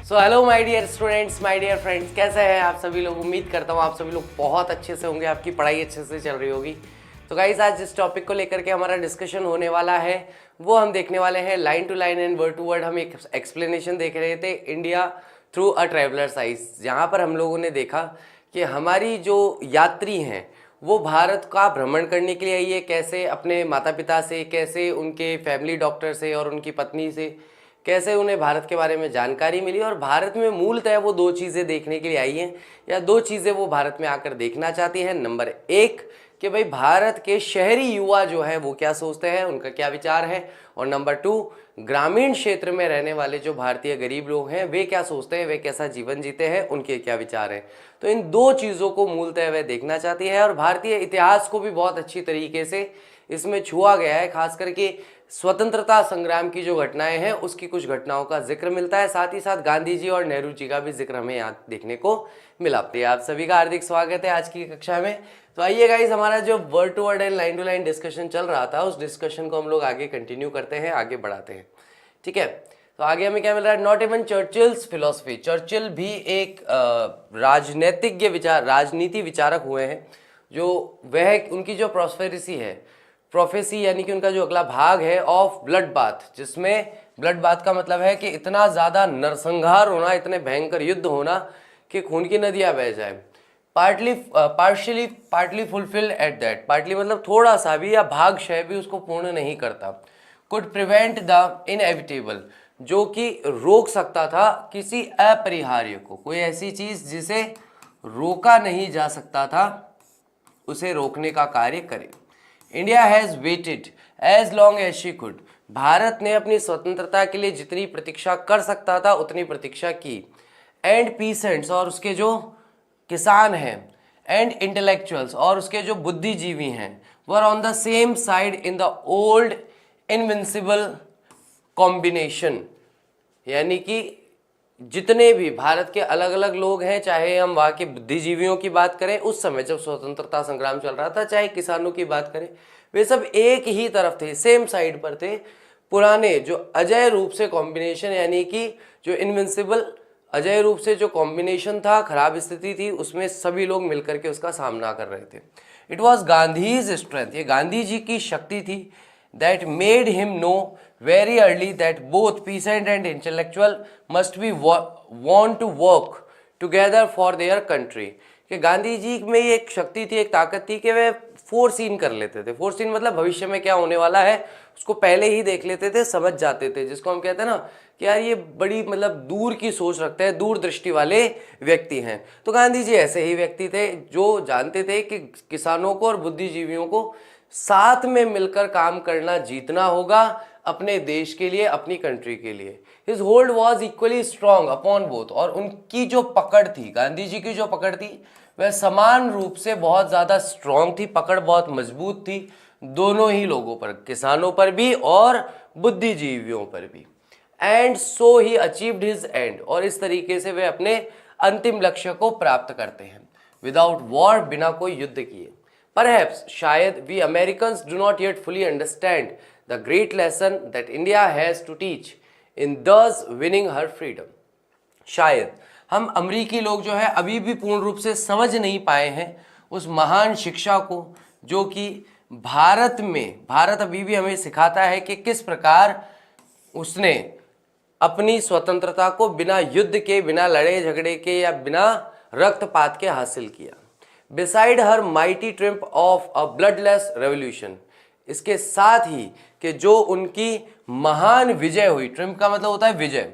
So hello my dear students, my dear friends, कैसे हैं आप सभी लोग। उम्मीद करता हूँ आप सभी लोग बहुत अच्छे से होंगे, आपकी पढ़ाई अच्छे से चल रही होगी। तो गाइस, आज जिस टॉपिक को लेकर के हमारा डिस्कशन होने वाला है वो हम देखने वाले हैं line to line and word to word. हम एक एक्सप्लेनेशन देख रहे थे, India through a traveller's eyes, जहाँ पर हम लोगों ने देखा कि हमारी जो यात्री हैं वो भारत का भ्रमण करने के लिए आई है। कैसे अपने माता पिता से, कैसे उनके फैमिली डॉक्टर से और उनकी पत्नी से, कैसे उन्हें भारत के बारे में जानकारी मिली और भारत में मूलतः वो दो चीज़ें देखने के लिए आई हैं, या दो चीज़ें वो भारत में आकर देखना चाहती हैं। नंबर एक कि भाई भारत के शहरी युवा जो है वो क्या सोचते हैं, उनका क्या विचार है। और नंबर टू, ग्रामीण क्षेत्र में रहने वाले जो भारतीय गरीब लोग हैं वे क्या सोचते हैं, वे कैसा जीवन जीते हैं, उनके क्या विचार हैं। तो इन दो चीज़ों को मूलतः वह देखना चाहती है। और भारतीय इतिहास को भी बहुत अच्छी तरीके से इसमें छुआ गया है, खास करके स्वतंत्रता संग्राम की जो घटनाएं हैं उसकी कुछ घटनाओं का जिक्र मिलता है। साथ ही साथ गांधी जी और नेहरू जी का भी जिक्र हमें यहाँ देखने को मिला। आप सभी का हार्दिक स्वागत है आज की कक्षा में। तो आइए गाइस, हमारा जो word to word and line to line discussion चल रहा था उस डिस्कशन को हम लोग आगे कंटिन्यू करते हैं, आगे बढ़ाते हैं। ठीक है, तो आगे हमें क्या मिल रहा है। Not even Churchill's philosophy. Churchill भी एक राजनीतिज्ञ राजनीति विचारक हुए हैं, जो वह उनकी जो प्रोफेसी यानी कि उनका जो अगला भाग है ऑफ ब्लड बाथ, जिसमें ब्लड बाथ का मतलब है कि इतना ज़्यादा नरसंहार होना, इतने भयंकर युद्ध होना कि खून की नदियाँ बह जाए। Partly fulfil at that. Partly मतलब थोड़ा सा भी या भागशय भी उसको पूर्ण नहीं करता। कुड प्रिवेंट द इनएविटेबल, जो कि रोक सकता था किसी अपरिहार्य को। कोई ऐसी चीज़ जिसे रोका नहीं जा सकता था उसे रोकने का कार्य करे। India has waited as long as she could. Bharat ने अपनी स्वतंत्रता के लिए जितनी प्रतीक्षा कर सकता था उतनी प्रतीक्षा की। एंड पीसेंट्स, और उसके जो किसान हैं, एंड इंटेलेक्चुअल्स, और उसके जो बुद्धिजीवी हैं, were on the same side in the old invincible combination. यानी कि जितने भी भारत के अलग अलग लोग हैं, चाहे हम वहाँ के बुद्धिजीवियों की बात करें उस समय जब स्वतंत्रता संग्राम चल रहा था, चाहे किसानों की बात करें, वे सब एक ही तरफ थे, सेम साइड पर थे। पुराने जो अजय रूप से कॉम्बिनेशन, यानी कि जो इनविंसिबल अजय रूप से जो कॉम्बिनेशन था, खराब स्थिति थी, उसमें सभी लोग मिलकर के उसका सामना कर रहे थे। इट वॉज गांधीज स्ट्रेंथ, ये गांधी जी की शक्ति थी, that made him know very early that both peasant and intellectual must be want to work together for their country। कि गांधी जी में ये एक शक्ति थी, एक ताकत थी कि वे फोरसीन कर लेते थे। फोरसीन मतलब भविष्य में क्या होने वाला है उसको पहले ही देख लेते थे, समझ जाते थे, जिसको हम कहते हैं ना कि यार ये बड़ी मतलब दूर की सोच रखते हैं, दूरदृष्टि वाले व्यक्ति हैं। तो गांधी जी ऐसे ही व्यक्ति थे जो जानते थे कि किसानों को और बुद्धिजीवियों को साथ में मिलकर काम करना, जीतना होगा अपने देश के लिए, अपनी कंट्री के लिए। His hold was equally strong upon both. और उनकी जो पकड़ थी, गांधी जी की जो पकड़ थी, वह समान रूप से बहुत ज़्यादा स्ट्रॉन्ग थी, पकड़ बहुत मजबूत थी दोनों ही लोगों पर, किसानों पर भी और बुद्धिजीवियों पर भी। And so he achieved his and, और इस तरीके से वे अपने अंतिम लक्ष्य को प्राप्त करते हैं विदाउट वॉर, बिना कोई युद्ध किए। Perhaps, शायद, we Americans do not yet fully understand the great lesson that India has to teach in thus winning her freedom। शायद हम अमरीकी लोग जो है अभी भी पूर्ण रूप से समझ नहीं पाए हैं उस महान शिक्षा को जो कि भारत अभी भी हमें सिखाता है कि किस प्रकार उसने अपनी स्वतंत्रता को बिना युद्ध के, बिना लड़े झगड़े के या बिना रक्तपात के हासिल किया। Beside her mighty triumph of a bloodless revolution, इसके साथ ही कि जो उनकी महान विजय हुई, ट्रिम्प का मतलब होता है विजय,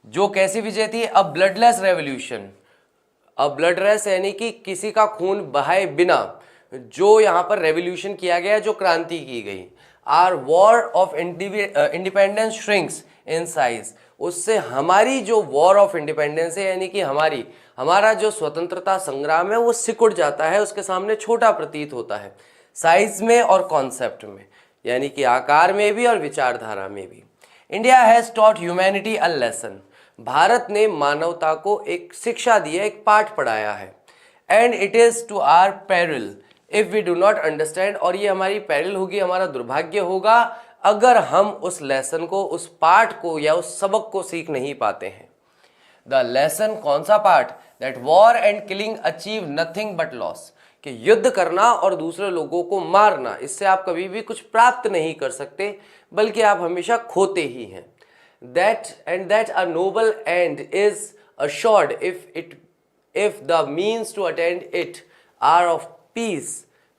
जो कैसी विजय थी, अ ब्लडलेस रेवोल्यूशन। अ ब्लडलेस यानी कि किसी का खून बहाए बिना जो यहाँ पर रेवोल्यूशन किया गया, जो क्रांति की गई। Our war of independence shrinks in size, उससे हमारी जो वॉर ऑफ इंडिपेंडेंस है, यानी कि हमारा जो स्वतंत्रता संग्राम है वो सिकुड़ जाता है, उसके सामने छोटा प्रतीत होता है, साइज में और कॉन्सेप्ट में, यानी कि आकार में भी और विचारधारा में भी। India has taught humanity a lesson, Bharat ने मानवता को एक शिक्षा दी है, एक पाठ पढ़ाया है। And it is to our peril if we do not understand, और ये हमारी पेरिल होगी, हमारा दुर्भाग्य होगा अगर हम उस लेसन को, उस पाठ को या उस सबक को सीख नहीं पाते हैं। द लेसन कौन सा part? That war and killing achieve nothing but loss, कि युद्ध करना और दूसरे लोगों को मारना, इससे आप कभी भी कुछ प्राप्त नहीं कर सकते, बल्कि आप हमेशा खोते ही हैं। That a noble end is assured if the means to attain it are of peace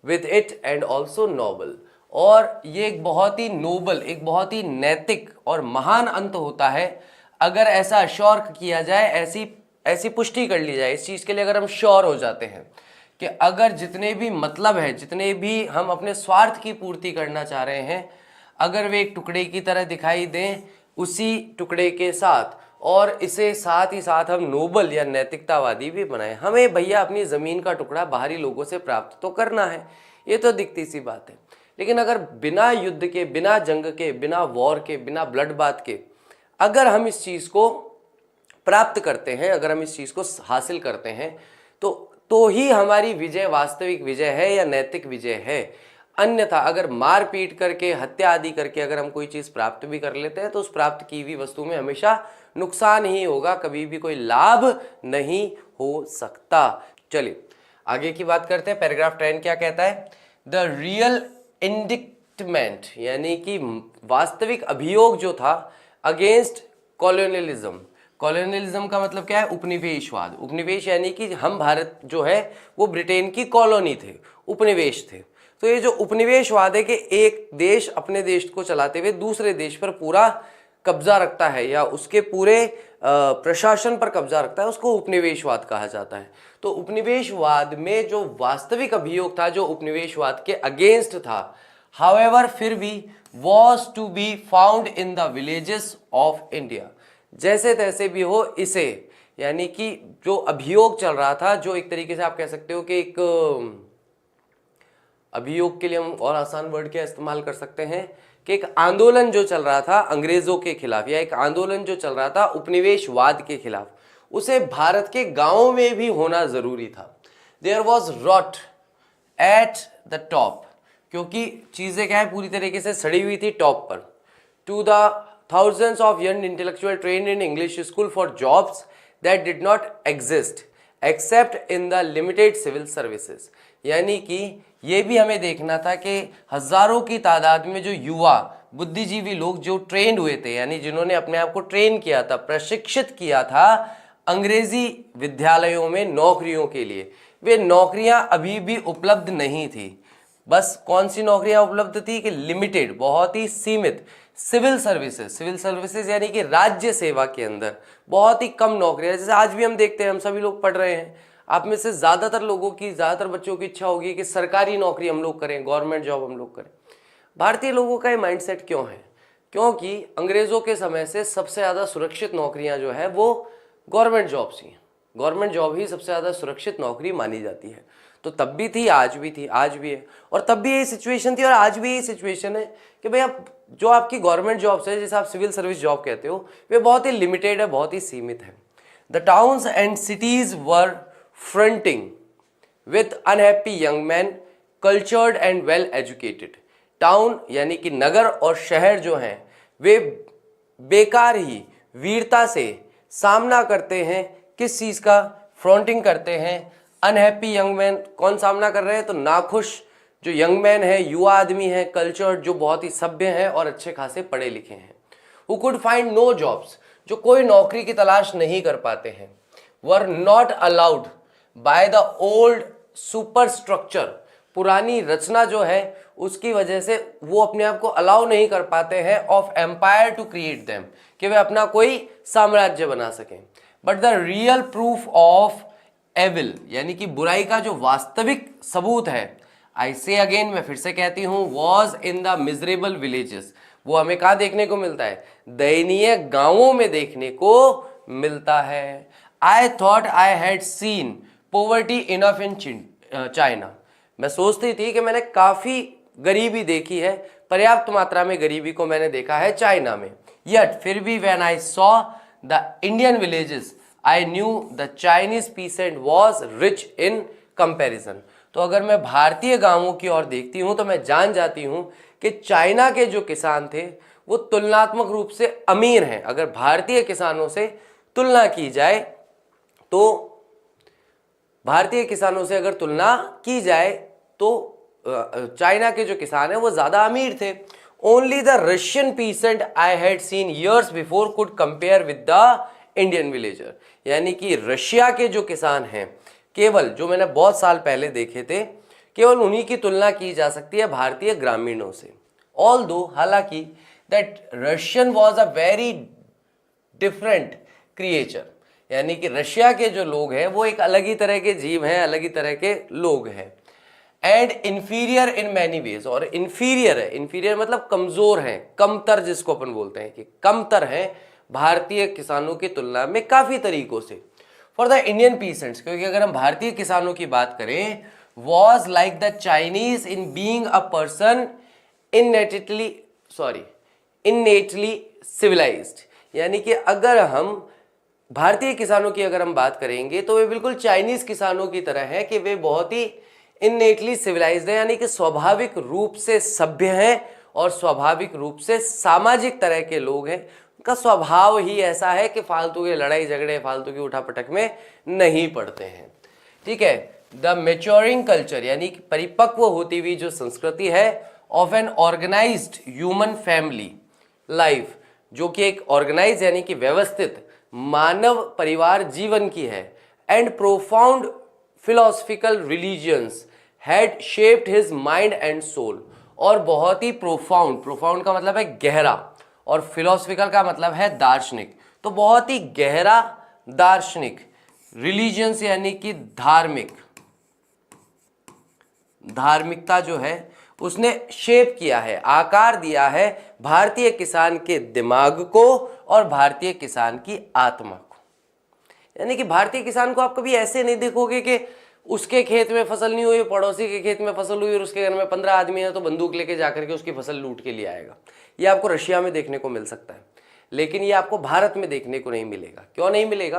with it and also noble। और ये एक बहुत ही नोबल, एक बहुत ही नैतिक और महान अंत होता है अगर ऐसा अश्योर किया जाए, ऐसी पुष्टि कर ली जाए इस चीज़ के लिए, अगर हम श्योर हो जाते हैं कि अगर जितने भी मतलब है, जितने भी हम अपने स्वार्थ की पूर्ति करना चाह रहे हैं, अगर वे एक टुकड़े की तरह दिखाई दें उसी टुकड़े के साथ, और इसे साथ ही साथ हम नोबल या नैतिकतावादी भी बनाएं। हमें भैया अपनी ज़मीन का टुकड़ा बाहरी लोगों से प्राप्त तो करना है, ये तो दिखती सी बात है, लेकिन अगर बिना युद्ध के, बिना जंग के, बिना वॉर के, बिना ब्लड बाथ के अगर हम इस चीज़ को प्राप्त करते हैं, अगर हम इस चीज़ को हासिल करते हैं, तो ही हमारी विजय वास्तविक विजय है या नैतिक विजय है। अन्यथा अगर मार पीट करके, हत्या आदि करके अगर हम कोई चीज़ प्राप्त भी कर लेते हैं तो उस प्राप्त की हुई वस्तु में हमेशा नुकसान ही होगा, कभी भी कोई लाभ नहीं हो सकता। चलिए आगे की बात करते हैं। पैराग्राफ 10 क्या कहता है? द रियल इंडिक्टमेंट, यानी कि वास्तविक अभियोग जो था अगेंस्ट कॉलोनियलिज्म। कॉलोनियलिज्म का मतलब क्या है? उपनिवेशवाद। उपनिवेश यानी कि हम भारत जो है वो ब्रिटेन की कॉलोनी थे, उपनिवेश थे। तो ये जो उपनिवेशवाद है कि एक देश अपने देश को चलाते हुए दूसरे देश पर पूरा कब्जा रखता है या उसके पूरे प्रशासन पर कब्जा रखता है, उसको उपनिवेशवाद कहा जाता है। तो उपनिवेशवाद में जो वास्तविक अभियोग था, जो उपनिवेशवाद के अगेंस्ट था, हाउएवर फिर भी was to be found in the villages of India. जैसे तैसे भी हो इसे, यानी कि जो अभियोग चल रहा था, जो एक तरीके से आप कह सकते हो कि एक अभियोग के लिए हम और आसान वर्ड क्या इस्तेमाल कर सकते हैं कि एक आंदोलन जो चल रहा था अंग्रेजों के खिलाफ, या एक आंदोलन जो चल रहा था उपनिवेशवाद के खिलाफ, उसे भारत के गांवों में भी होना जरूरी था। There was rot at the top, क्योंकि चीजें क्या है, पूरी तरीके से सड़ी हुई थी टॉप पर। To the thousands of young intellectual trained in English school for jobs that did not exist except in the limited civil services। यानी कि ये भी हमें देखना था कि हजारों की तादाद में जो युवा बुद्धिजीवी लोग जो ट्रेंड हुए थे, यानी जिन्होंने अपने आप को ट्रेन किया था, प्रशिक्षित किया था अंग्रेजी विद्यालयों में नौकरियों के लिए, वे नौकरियां अभी भी उपलब्ध नहीं थी। बस कौन सी नौकरियां उपलब्ध थी कि लिमिटेड, बहुत ही सीमित सिविल सर्विसेज यानी कि राज्य सेवा के अंदर बहुत ही कम नौकरियां। जैसे आज भी हम देखते हैं, हम सभी लोग पढ़ रहे हैं, आप में से ज़्यादातर बच्चों की इच्छा होगी कि सरकारी नौकरी हम लोग करें, गवर्नमेंट जॉब हम लोग करें। भारतीय लोगों का ये माइंडसेट क्यों है? क्योंकि अंग्रेज़ों के समय से सबसे ज़्यादा सुरक्षित नौकरियाँ जो है वो गवर्नमेंट जॉब्स ही हैं। गवर्नमेंट जॉब ही सबसे ज़्यादा सुरक्षित नौकरी मानी जाती है। तो तब भी थी, आज भी थी, आज भी है, और तब भी यही सिचुएशन थी और आज भी यही सिचुएशन है कि भाई अब जो आपकी गवर्नमेंट जॉब्स है, जैसे आप सिविल सर्विस जॉब कहते हो, वे बहुत ही लिमिटेड है, बहुत ही सीमित है। The towns and cities were fronting with unhappy young man cultured and well educated. Town यानी कि नगर और शहर जो हैं वे बेकार ही वीरता से सामना करते हैं। किस चीज़ का? फ्रंटिंग करते हैं। अनहैप्पी यंग मैन कौन सामना कर रहे हैं? तो नाखुश जो यंग मैन है, युवा आदमी है, कल्चर्ड जो बहुत ही सभ्य हैं और अच्छे खासे पढ़े लिखे हैं। Who could find no jobs, जो कोई नौकरी की तलाश नहीं कर पाते हैं। Were not allowed by the old superstructure, पुरानी रचना जो है उसकी वजह से वो अपने आप को अलाउ नहीं कर पाते हैं of empire to create them, कि वे अपना कोई साम्राज्य बना सकें। But the real proof of evil, यानी कि बुराई का जो वास्तविक सबूत है, आई से अगेन, मैं फिर से कहती हूँ, was in the miserable villages. वो हमें कहाँ देखने को मिलता है? दयनीय गांवों में देखने को मिलता है। I thought I had seen poverty enough in China. मैं सोचती थी कि मैंने काफ़ी गरीबी देखी है, पर्याप्त मात्रा में गरीबी को मैंने देखा है चाइना में। यट फिर भी when I saw the Indian villages I knew the Chinese pheasant was rich in comparison. तो अगर मैं भारतीय गांवों की ओर देखती हूँ तो मैं जान जाती हूँ कि चाइना के जो किसान थे वो तुलनात्मक रूप से अमीर हैं, अगर भारतीय किसानों से तुलना की जाए तो भारतीय किसानों से अगर तुलना की जाए तो चाइना के जो किसान हैं वो ज़्यादा अमीर थे। Only the Russian pheasant I had seen years before could compare with the Indian villager, यानी कि रशिया के जो किसान हैं केवल, जो मैंने बहुत साल पहले देखे थे, केवल उन्हीं की तुलना की जा सकती है भारतीय ग्रामीणों से। ऑल्दो, हालांकि, that Russian was a very different creature, यानी कि रशिया के जो लोग हैं वो एक अलग ही तरह के जीव हैं, अलग ही तरह के लोग हैं। And inferior in many veg, और इंफीरियर है, इंफीरियर मतलब कमजोर हैं, कमतर जिसको अपन बोलते हैं कि कमतर हैं भारतीय किसानों की तुलना में काफी तरीकों से। फॉर द इंडियन पीसेंट्स, क्योंकि अगर हम भारतीय किसानों की बात करें, was like the Chinese in being a person innately civilised, यानी कि अगर हम भारतीय किसानों की अगर हम बात करेंगे तो वे बिल्कुल चाइनीज किसानों की तरह है कि वे बहुत ही इननेटली सिविलाइज्ड है, यानी कि स्वाभाविक रूप से सभ्य हैं और स्वाभाविक रूप से सामाजिक तरह के लोग हैं। उनका स्वभाव ही ऐसा है कि फालतू के लड़ाई झगड़े, फालतू की उठापटक में नहीं पड़ते हैं। ठीक है। द मैच्योरिंग कल्चर, यानी कि परिपक्व होती हुई जो संस्कृति है, of an organised human family life, जो कि एक ऑर्गेनाइज यानी कि व्यवस्थित मानव परिवार जीवन की है, and profound philosophical religions had shaped his mind and soul, और बहुत ही प्रोफाउंड का मतलब है गहरा और फिलोसफिकल का मतलब है दार्शनिक, तो बहुत ही गहरा दार्शनिक, रिलीजियंस यानी कि धार्मिकता जो है उसने शेप किया है, आकार दिया है भारतीय किसान के दिमाग को और भारतीय किसान की आत्मा को। यानी कि भारतीय किसान को आप कभी ऐसे नहीं देखोगे कि उसके खेत में फसल नहीं हुई, पड़ोसी के खेत में फसल हुई और उसके घर में 15 आदमी है तो बंदूक लेके जाकर के उसकी फसल लूट के लिए आएगा। ये आपको रशिया में देखने को मिल सकता है, लेकिन ये आपको भारत में देखने को नहीं मिलेगा। क्यों नहीं मिलेगा?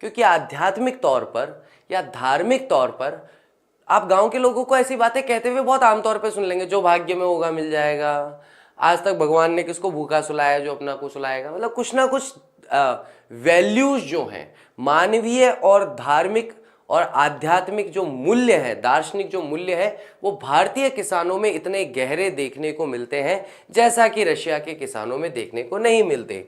क्योंकि आध्यात्मिक तौर पर या धार्मिक तौर पर आप गांव के लोगों को ऐसी बातें कहते हुए बहुत आमतौर पर सुन लेंगे, जो भाग्य में होगा मिल जाएगा, आज तक भगवान ने किसको भूखा सुलाया, जो अपना को सुलाएगा। मतलब कुछ ना कुछ वैल्यूज जो हैं, मानवीय और धार्मिक और आध्यात्मिक जो मूल्य है, दार्शनिक जो मूल्य है, वो भारतीय किसानों में इतने गहरे देखने को मिलते हैं जैसा कि रशिया के किसानों में देखने को नहीं मिलते।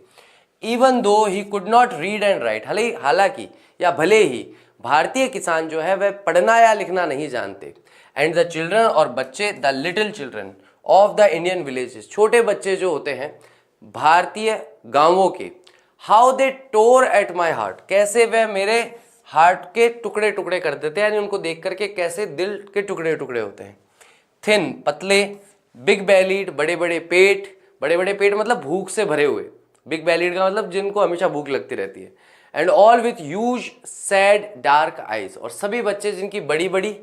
Even though he could not read and right, हालांकि या भले ही भारतीय किसान जो है वह पढ़ना या लिखना नहीं जानते। एंड द चिल्ड्रन, और बच्चे, the little children of the Indian villages, छोटे बच्चे जो होते हैं भारतीय गांवों के, how they tore at my heart, कैसे वह मेरे हार्ट के टुकड़े टुकड़े कर देते हैं, यानी उनको देख करके कैसे दिल के टुकड़े टुकड़े होते हैं। थिन, पतले, बिग बैलीड, बड़े बड़े पेट मतलब भूख से भरे हुए, बिग बैलीड का मतलब जिनको हमेशा भूख लगती रहती है। And all with huge sad dark eyes, और सभी बच्चे जिनकी बड़ी बड़ी,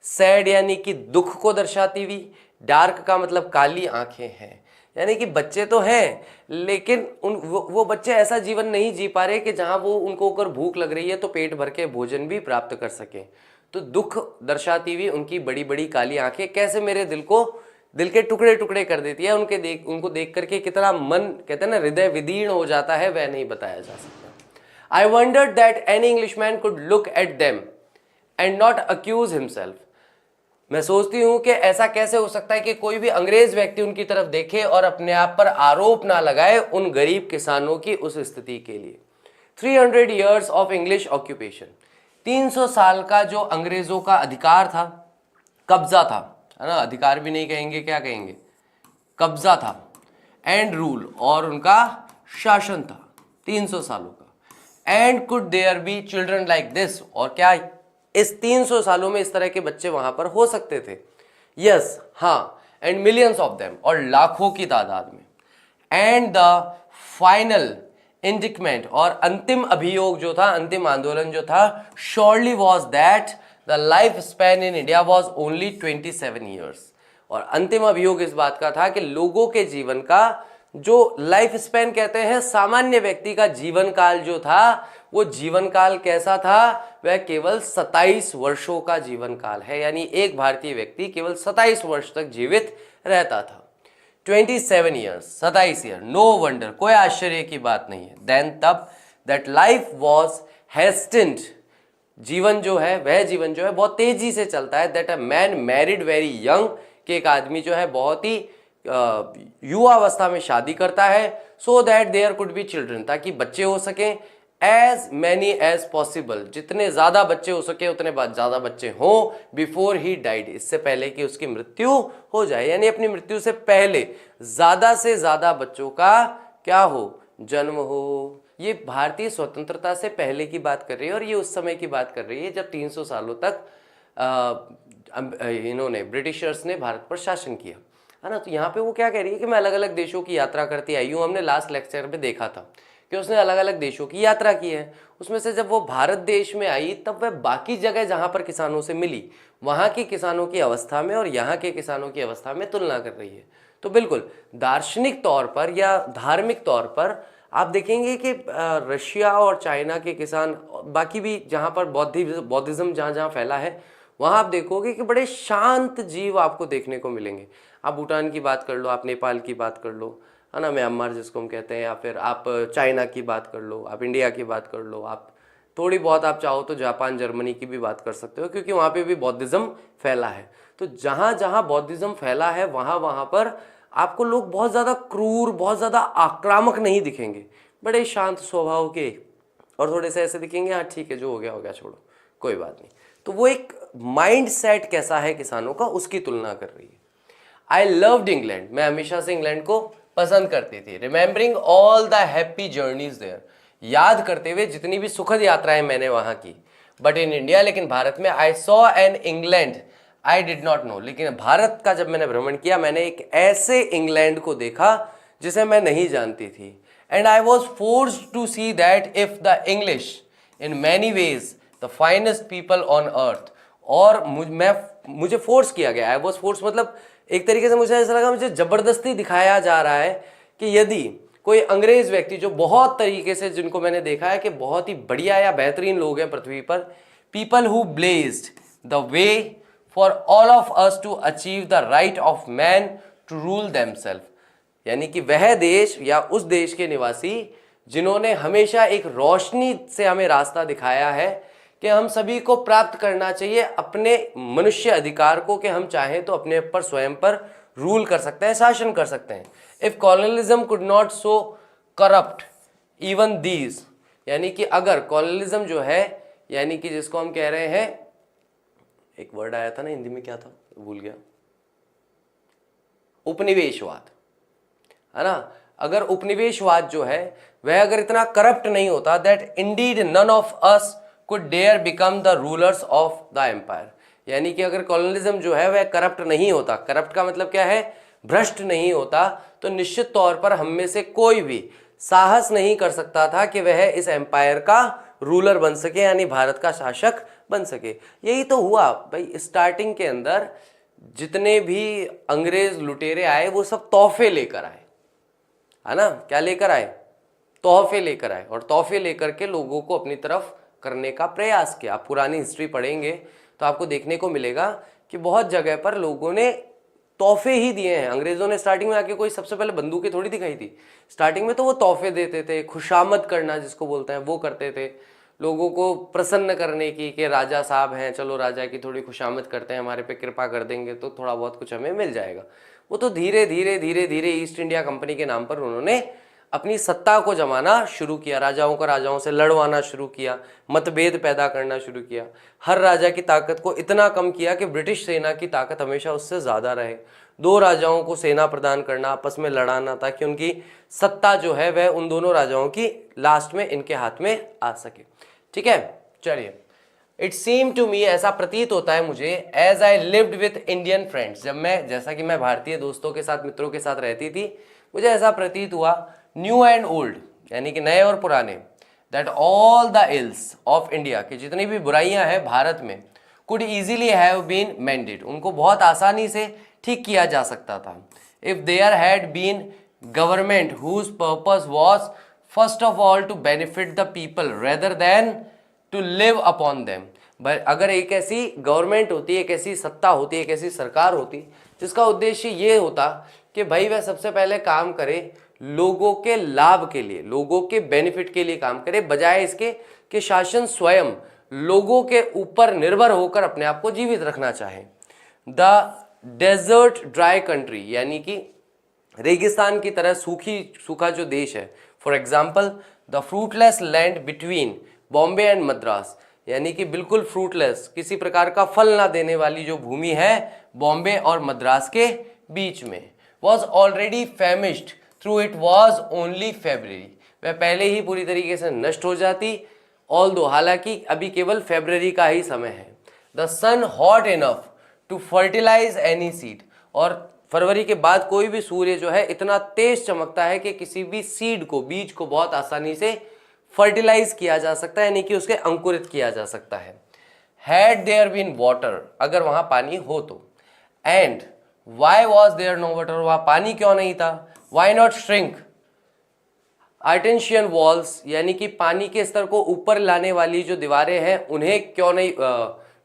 सैड यानी कि दुख को दर्शाती हुई, डार्क का मतलब काली आंखें हैं। यानी कि बच्चे तो हैं लेकिन वो बच्चे ऐसा जीवन नहीं जी पा रहे कि जहां वो उनको अगर भूख लग रही है तो पेट भर के भोजन भी प्राप्त कर सकें। तो दुख दर्शाती हुई उनकी बड़ी बड़ी काली आंखें कैसे मेरे दिल के टुकड़े टुकड़े कर देती है, उनको देख करके कितना मन, कहते हैं ना, हृदय विदीर्ण हो जाता है, वह नहीं बताया जा सकता। I wondered that any Englishman could look at them and not accuse himself, मैं सोचती हूं कि ऐसा कैसे हो सकता है कि कोई भी अंग्रेज व्यक्ति उनकी तरफ देखे और अपने आप पर आरोप ना लगाए उन गरीब किसानों की उस स्थिति के लिए। 300 years ऑफ इंग्लिश ऑक्यूपेशन, 300 साल का जो अंग्रेजों का अधिकार था, कब्जा था, है ना, अधिकार भी नहीं कहेंगे, क्या कहेंगे, कब्जा था, एंड रूल, और उनका शासन था 300 सालों का। And could there be children like this, और क्या इस 300 सालों में इस तरह के बच्चे वहां पर हो सकते थे? यस, हाँ, एंड मिलियंस ऑफ देम, और लाखों की तादाद में। एंड द फाइनल इंडिक्मेंट, और अंतिम अभियोग जो था, अंतिम आंदोलन जो था, surely was that the life span in India was only 27 years, और अंतिम अभियोग इस बात का था कि लोगों के जीवन का जो लाइफ स्पैन कहते हैं, सामान्य व्यक्ति का जीवन काल जो था, वो जीवन काल कैसा था? वह केवल 27 वर्षों का जीवन काल है, यानी एक भारतीय व्यक्ति केवल 27 वर्ष तक जीवित रहता था। 27 years, 27 ईयर, नो वंडर, कोई आश्चर्य की बात नहीं है। देन तब दैट लाइफ वॉज हेस्टेंड, जीवन जो है वह जीवन जो है बहुत तेजी से चलता है। That a man married very young, कि एक आदमी जो है बहुत ही युवा अवस्था में शादी करता है। So that there could be children, ताकि बच्चे हो सकें। एज मैनी एज पॉसिबल, जितने ज्यादा बच्चे हो सके उतने ज्यादा बच्चे हों। बिफोर ही डाइड, इससे पहले कि उसकी मृत्यु हो जाए, यानी अपनी मृत्यु से पहले ज्यादा से ज्यादा बच्चों का क्या हो, जन्म हो। ये भारतीय स्वतंत्रता से पहले की बात कर रही है और ये उस समय की बात कर रही है जब 300 सालों तक इन्होंने ब्रिटिशर्स ने भारत पर शासन किया, है ना। तो यहाँ पे वो क्या कह रही है कि मैं अलग अलग देशों की यात्रा करती आई हूँ। हमने लास्ट लेक्चर में देखा था कि उसने अलग अलग देशों की यात्रा की है। उसमें से जब वो भारत देश में आई तब वह बाकी जगह जहाँ पर किसानों से मिली, वहाँ के किसानों की अवस्था में और यहाँ के किसानों की अवस्था में तुलना कर रही है। तो बिल्कुल दार्शनिक तौर पर या धार्मिक तौर पर आप देखेंगे कि रशिया और चाइना के किसान, बाकी भी जहाँ पर बौद्धिज्म जहाँ जहाँ फैला है, वहाँ आप देखोगे कि बड़े शांत जीव आपको देखने को मिलेंगे। आप भूटान की बात कर लो, आप नेपाल की बात कर लो, है ना, म्यांमार जिसको हम कहते हैं, या फिर आप चाइना की बात कर लो, आप इंडिया की बात कर लो, आप थोड़ी बहुत आप चाहो तो जापान जर्मनी की भी बात कर सकते हो, क्योंकि वहाँ पे भी बौद्धिज्म फैला है। तो जहाँ जहाँ बौद्धिज्म फैला है वहाँ वहाँ पर आपको लोग बहुत ज़्यादा क्रूर, बहुत ज़्यादा आक्रामक नहीं दिखेंगे, बड़े शांत स्वभाव के, और थोड़े से ऐसे दिखेंगे, हाँ ठीक है जो हो गया छोड़ो कोई बात नहीं। तो वो एक माइंड सेट कैसा है किसानों का, उसकी तुलना कर रही है। आई लव्ड इंग्लैंड, मैं हमेशा से इंग्लैंड को पसंद करती थी। Remembering all the happy journeys there, याद करते हुए जितनी भी सुखद यात्राएं मैंने वहां की। बट इन इंडिया, लेकिन भारत में, I saw an England I did not know, लेकिन भारत का जब मैंने भ्रमण किया मैंने एक ऐसे इंग्लैंड को देखा जिसे मैं नहीं जानती थी। And I was forced to see that if the English in many ways the finest people on earth, और मुझे फोर्स किया गया। आई वॉज फोर्स मतलब एक तरीके से मुझे ऐसा लगा, मुझे जबरदस्ती दिखाया जा रहा है कि यदि कोई अंग्रेज व्यक्ति, जो बहुत तरीके से जिनको मैंने देखा है कि बहुत ही बढ़िया या बेहतरीन लोग हैं पृथ्वी पर, people who blazed the way for all of us to achieve the right of man to rule themselves, यानी कि वह देश या उस देश के निवासी जिन्होंने हमेशा एक रोशनी से हमें रास्ता दिखाया है कि हम सभी को प्राप्त करना चाहिए अपने मनुष्य अधिकार को, कि हम चाहें तो अपने पर स्वयं पर रूल कर सकते हैं, शासन कर सकते हैं। If colonialism could not so corrupt even these, यानी कि अगर कॉलोनियलिज्म जो है, यानी कि जिसको हम कह रहे हैं, एक वर्ड आया था ना हिंदी में, क्या था भूल गया, उपनिवेशवाद, है ना। अगर उपनिवेशवाद जो है वह अगर इतना करप्ट नहीं होता, that indeed none of us could dare become the rulers of the empire, यानी कि अगर कॉलोनियलिज्म जो है वह करप्ट नहीं होता, करप्ट का मतलब क्या है, भ्रष्ट नहीं होता, तो निश्चित तौर पर हम में से कोई भी साहस नहीं कर सकता था कि वह इस एम्पायर का रूलर बन सके, यानी भारत का शासक बन सके। यही तो हुआ भाई, स्टार्टिंग के अंदर जितने भी अंग्रेज लुटेरे आए वो सब तोहफे लेकर आए, है ना। क्या लेकर आए, तोहफे लेकर आए, और तोहफे लेकर के लोगों को अपनी तरफ करने का प्रयास किया। आप पुरानी हिस्ट्री पढ़ेंगे तो आपको देखने को मिलेगा कि बहुत जगह पर लोगों ने तोहफे ही दिए हैं। अंग्रेजों ने स्टार्टिंग में आके कोई सबसे पहले बंदूकें थोड़ी दिखाई थी, स्टार्टिंग में तो वो तोहफे देते थे, खुशामद करना जिसको बोलते हैं वो करते थे, लोगों को प्रसन्न करने की, कि राजा साहब हैं, चलो राजा की थोड़ी खुशामद करते हैं, हमारे पे कृपा कर देंगे तो थोड़ा बहुत कुछ हमें मिल जाएगा। वो तो धीरे धीरे धीरे धीरे ईस्ट इंडिया कंपनी के नाम पर उन्होंने अपनी सत्ता को जमाना शुरू किया, राजाओं को राजाओं से लड़वाना शुरू किया, मतभेद पैदा करना शुरू किया, हर राजा की ताकत को इतना कम किया कि ब्रिटिश सेना की ताकत हमेशा उससे ज़्यादा रहे। दो राजाओं को सेना प्रदान करना, आपस में लड़ाना, ताकि उनकी सत्ता जो है वह उन दोनों राजाओं की लास्ट में इनके हाथ में आ सके। ठीक है, चलिए। इट सीम टू मी, ऐसा प्रतीत होता है मुझे, as I lived with Indian friends, जब मैं, जैसा कि मैं भारतीय दोस्तों के साथ, मित्रों के साथ रहती थी, मुझे ऐसा प्रतीत हुआ, न्यू एंड ओल्ड, यानी कि नए और पुराने, that all the ills of India, की जितनी भी बुराइयां हैं भारत में, could easily have been mended, उनको बहुत आसानी से ठीक किया जा सकता था। If there had been government whose purpose was first of all to benefit the people rather than to live upon them, अगर एक ऐसी गवर्नमेंट होती, एक ऐसी सत्ता होती, एक ऐसी सरकार होती जिसका उद्देश्य ये होता कि भाई वह सबसे पहले काम करे लोगों के लाभ के लिए, लोगों के बेनिफिट के लिए काम करे, बजाय इसके कि शासन स्वयं लोगों के ऊपर निर्भर होकर अपने आप को जीवित रखना चाहे। द डेजर्ट ड्राई कंट्री, यानी कि रेगिस्तान की तरह सूखा जो देश है, for example the fruitless land between Bombay and Madras, यानी कि बिल्कुल फ्रूटलेस, किसी प्रकार का फल ना देने वाली जो भूमि है बॉम्बे और मद्रास के बीच में, was already famished through it was only February, वह पहले ही पूरी तरीके से नष्ट हो जाती, ऑल्दो हालांकि अभी केवल फेब्रवरी का ही समय है। The sun hot enough to fertilise any seed, और फरवरी के बाद कोई भी सूर्य जो है इतना तेज चमकता है कि किसी भी सीड को, बीज को बहुत आसानी से फर्टिलाइज किया जा सकता है, यानी कि उसके अंकुरित किया जा सकता है। हैड देयर बीन वाटर, अगर वहां पानी हो तो। And why was there no water, वहां पानी क्यों नहीं था। Why not shrink artesian wells, यानी कि पानी के स्तर को ऊपर लाने वाली जो दीवारें हैं उन्हें क्यों नहीं,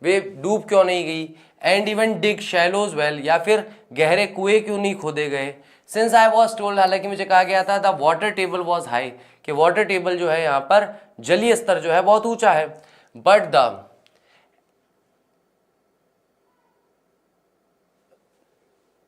वे डूब क्यों नहीं गई। And even dig shallows well, या फिर गहरे कुएं क्यों नहीं खोदे गए। सिंस आई वॉज टोल्ड, हालांकि मुझे कहा गया था the water table was high, कि वाटर टेबल जो है यहाँ पर जलीय स्तर जो है बहुत ऊंचा है। But the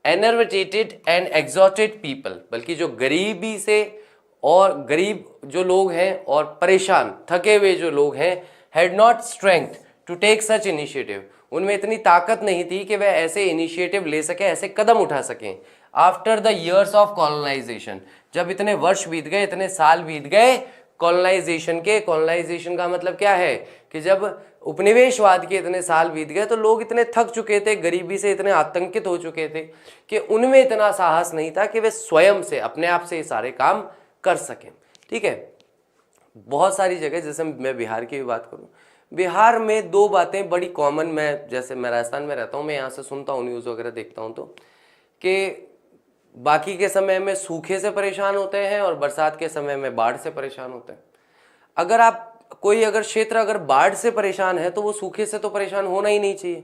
enervated and exhausted people, बल्कि जो गरीबी से और गरीब जो लोग हैं और परेशान थके हुए जो लोग हैं, had not strength to take such initiative, उनमें इतनी ताकत नहीं थी कि वह ऐसे इनिशिएटिव ले सके, ऐसे कदम उठा सकें। After the years of colonisation, जब इतने वर्ष बीत गए, इतने साल बीत गए कॉलोनाइजेशन के, कॉलोनाइजेशन का मतलब क्या है कि जब उपनिवेशवाद के इतने साल बीत गए तो लोग इतने थक चुके थे, गरीबी से इतने आतंकित हो चुके थे कि उनमें इतना साहस नहीं था कि वे स्वयं से, अपने आप से ये सारे काम कर सकें। ठीक है, बहुत सारी जगह, जैसे मैं बिहार की भी बात करूं, बिहार में दो बातें बड़ी कॉमन, मैं राजस्थान में रहता हूं, मैं यहाँ से सुनता हूँ, न्यूज़ वगैरह देखता हूँ, तो कि बाकी के समय में सूखे से परेशान होते हैं और बरसात के समय में बाढ़ से परेशान होते हैं। अगर आप कोई अगर क्षेत्र अगर बाढ़ से परेशान है तो वो सूखे से तो परेशान होना ही नहीं चाहिए,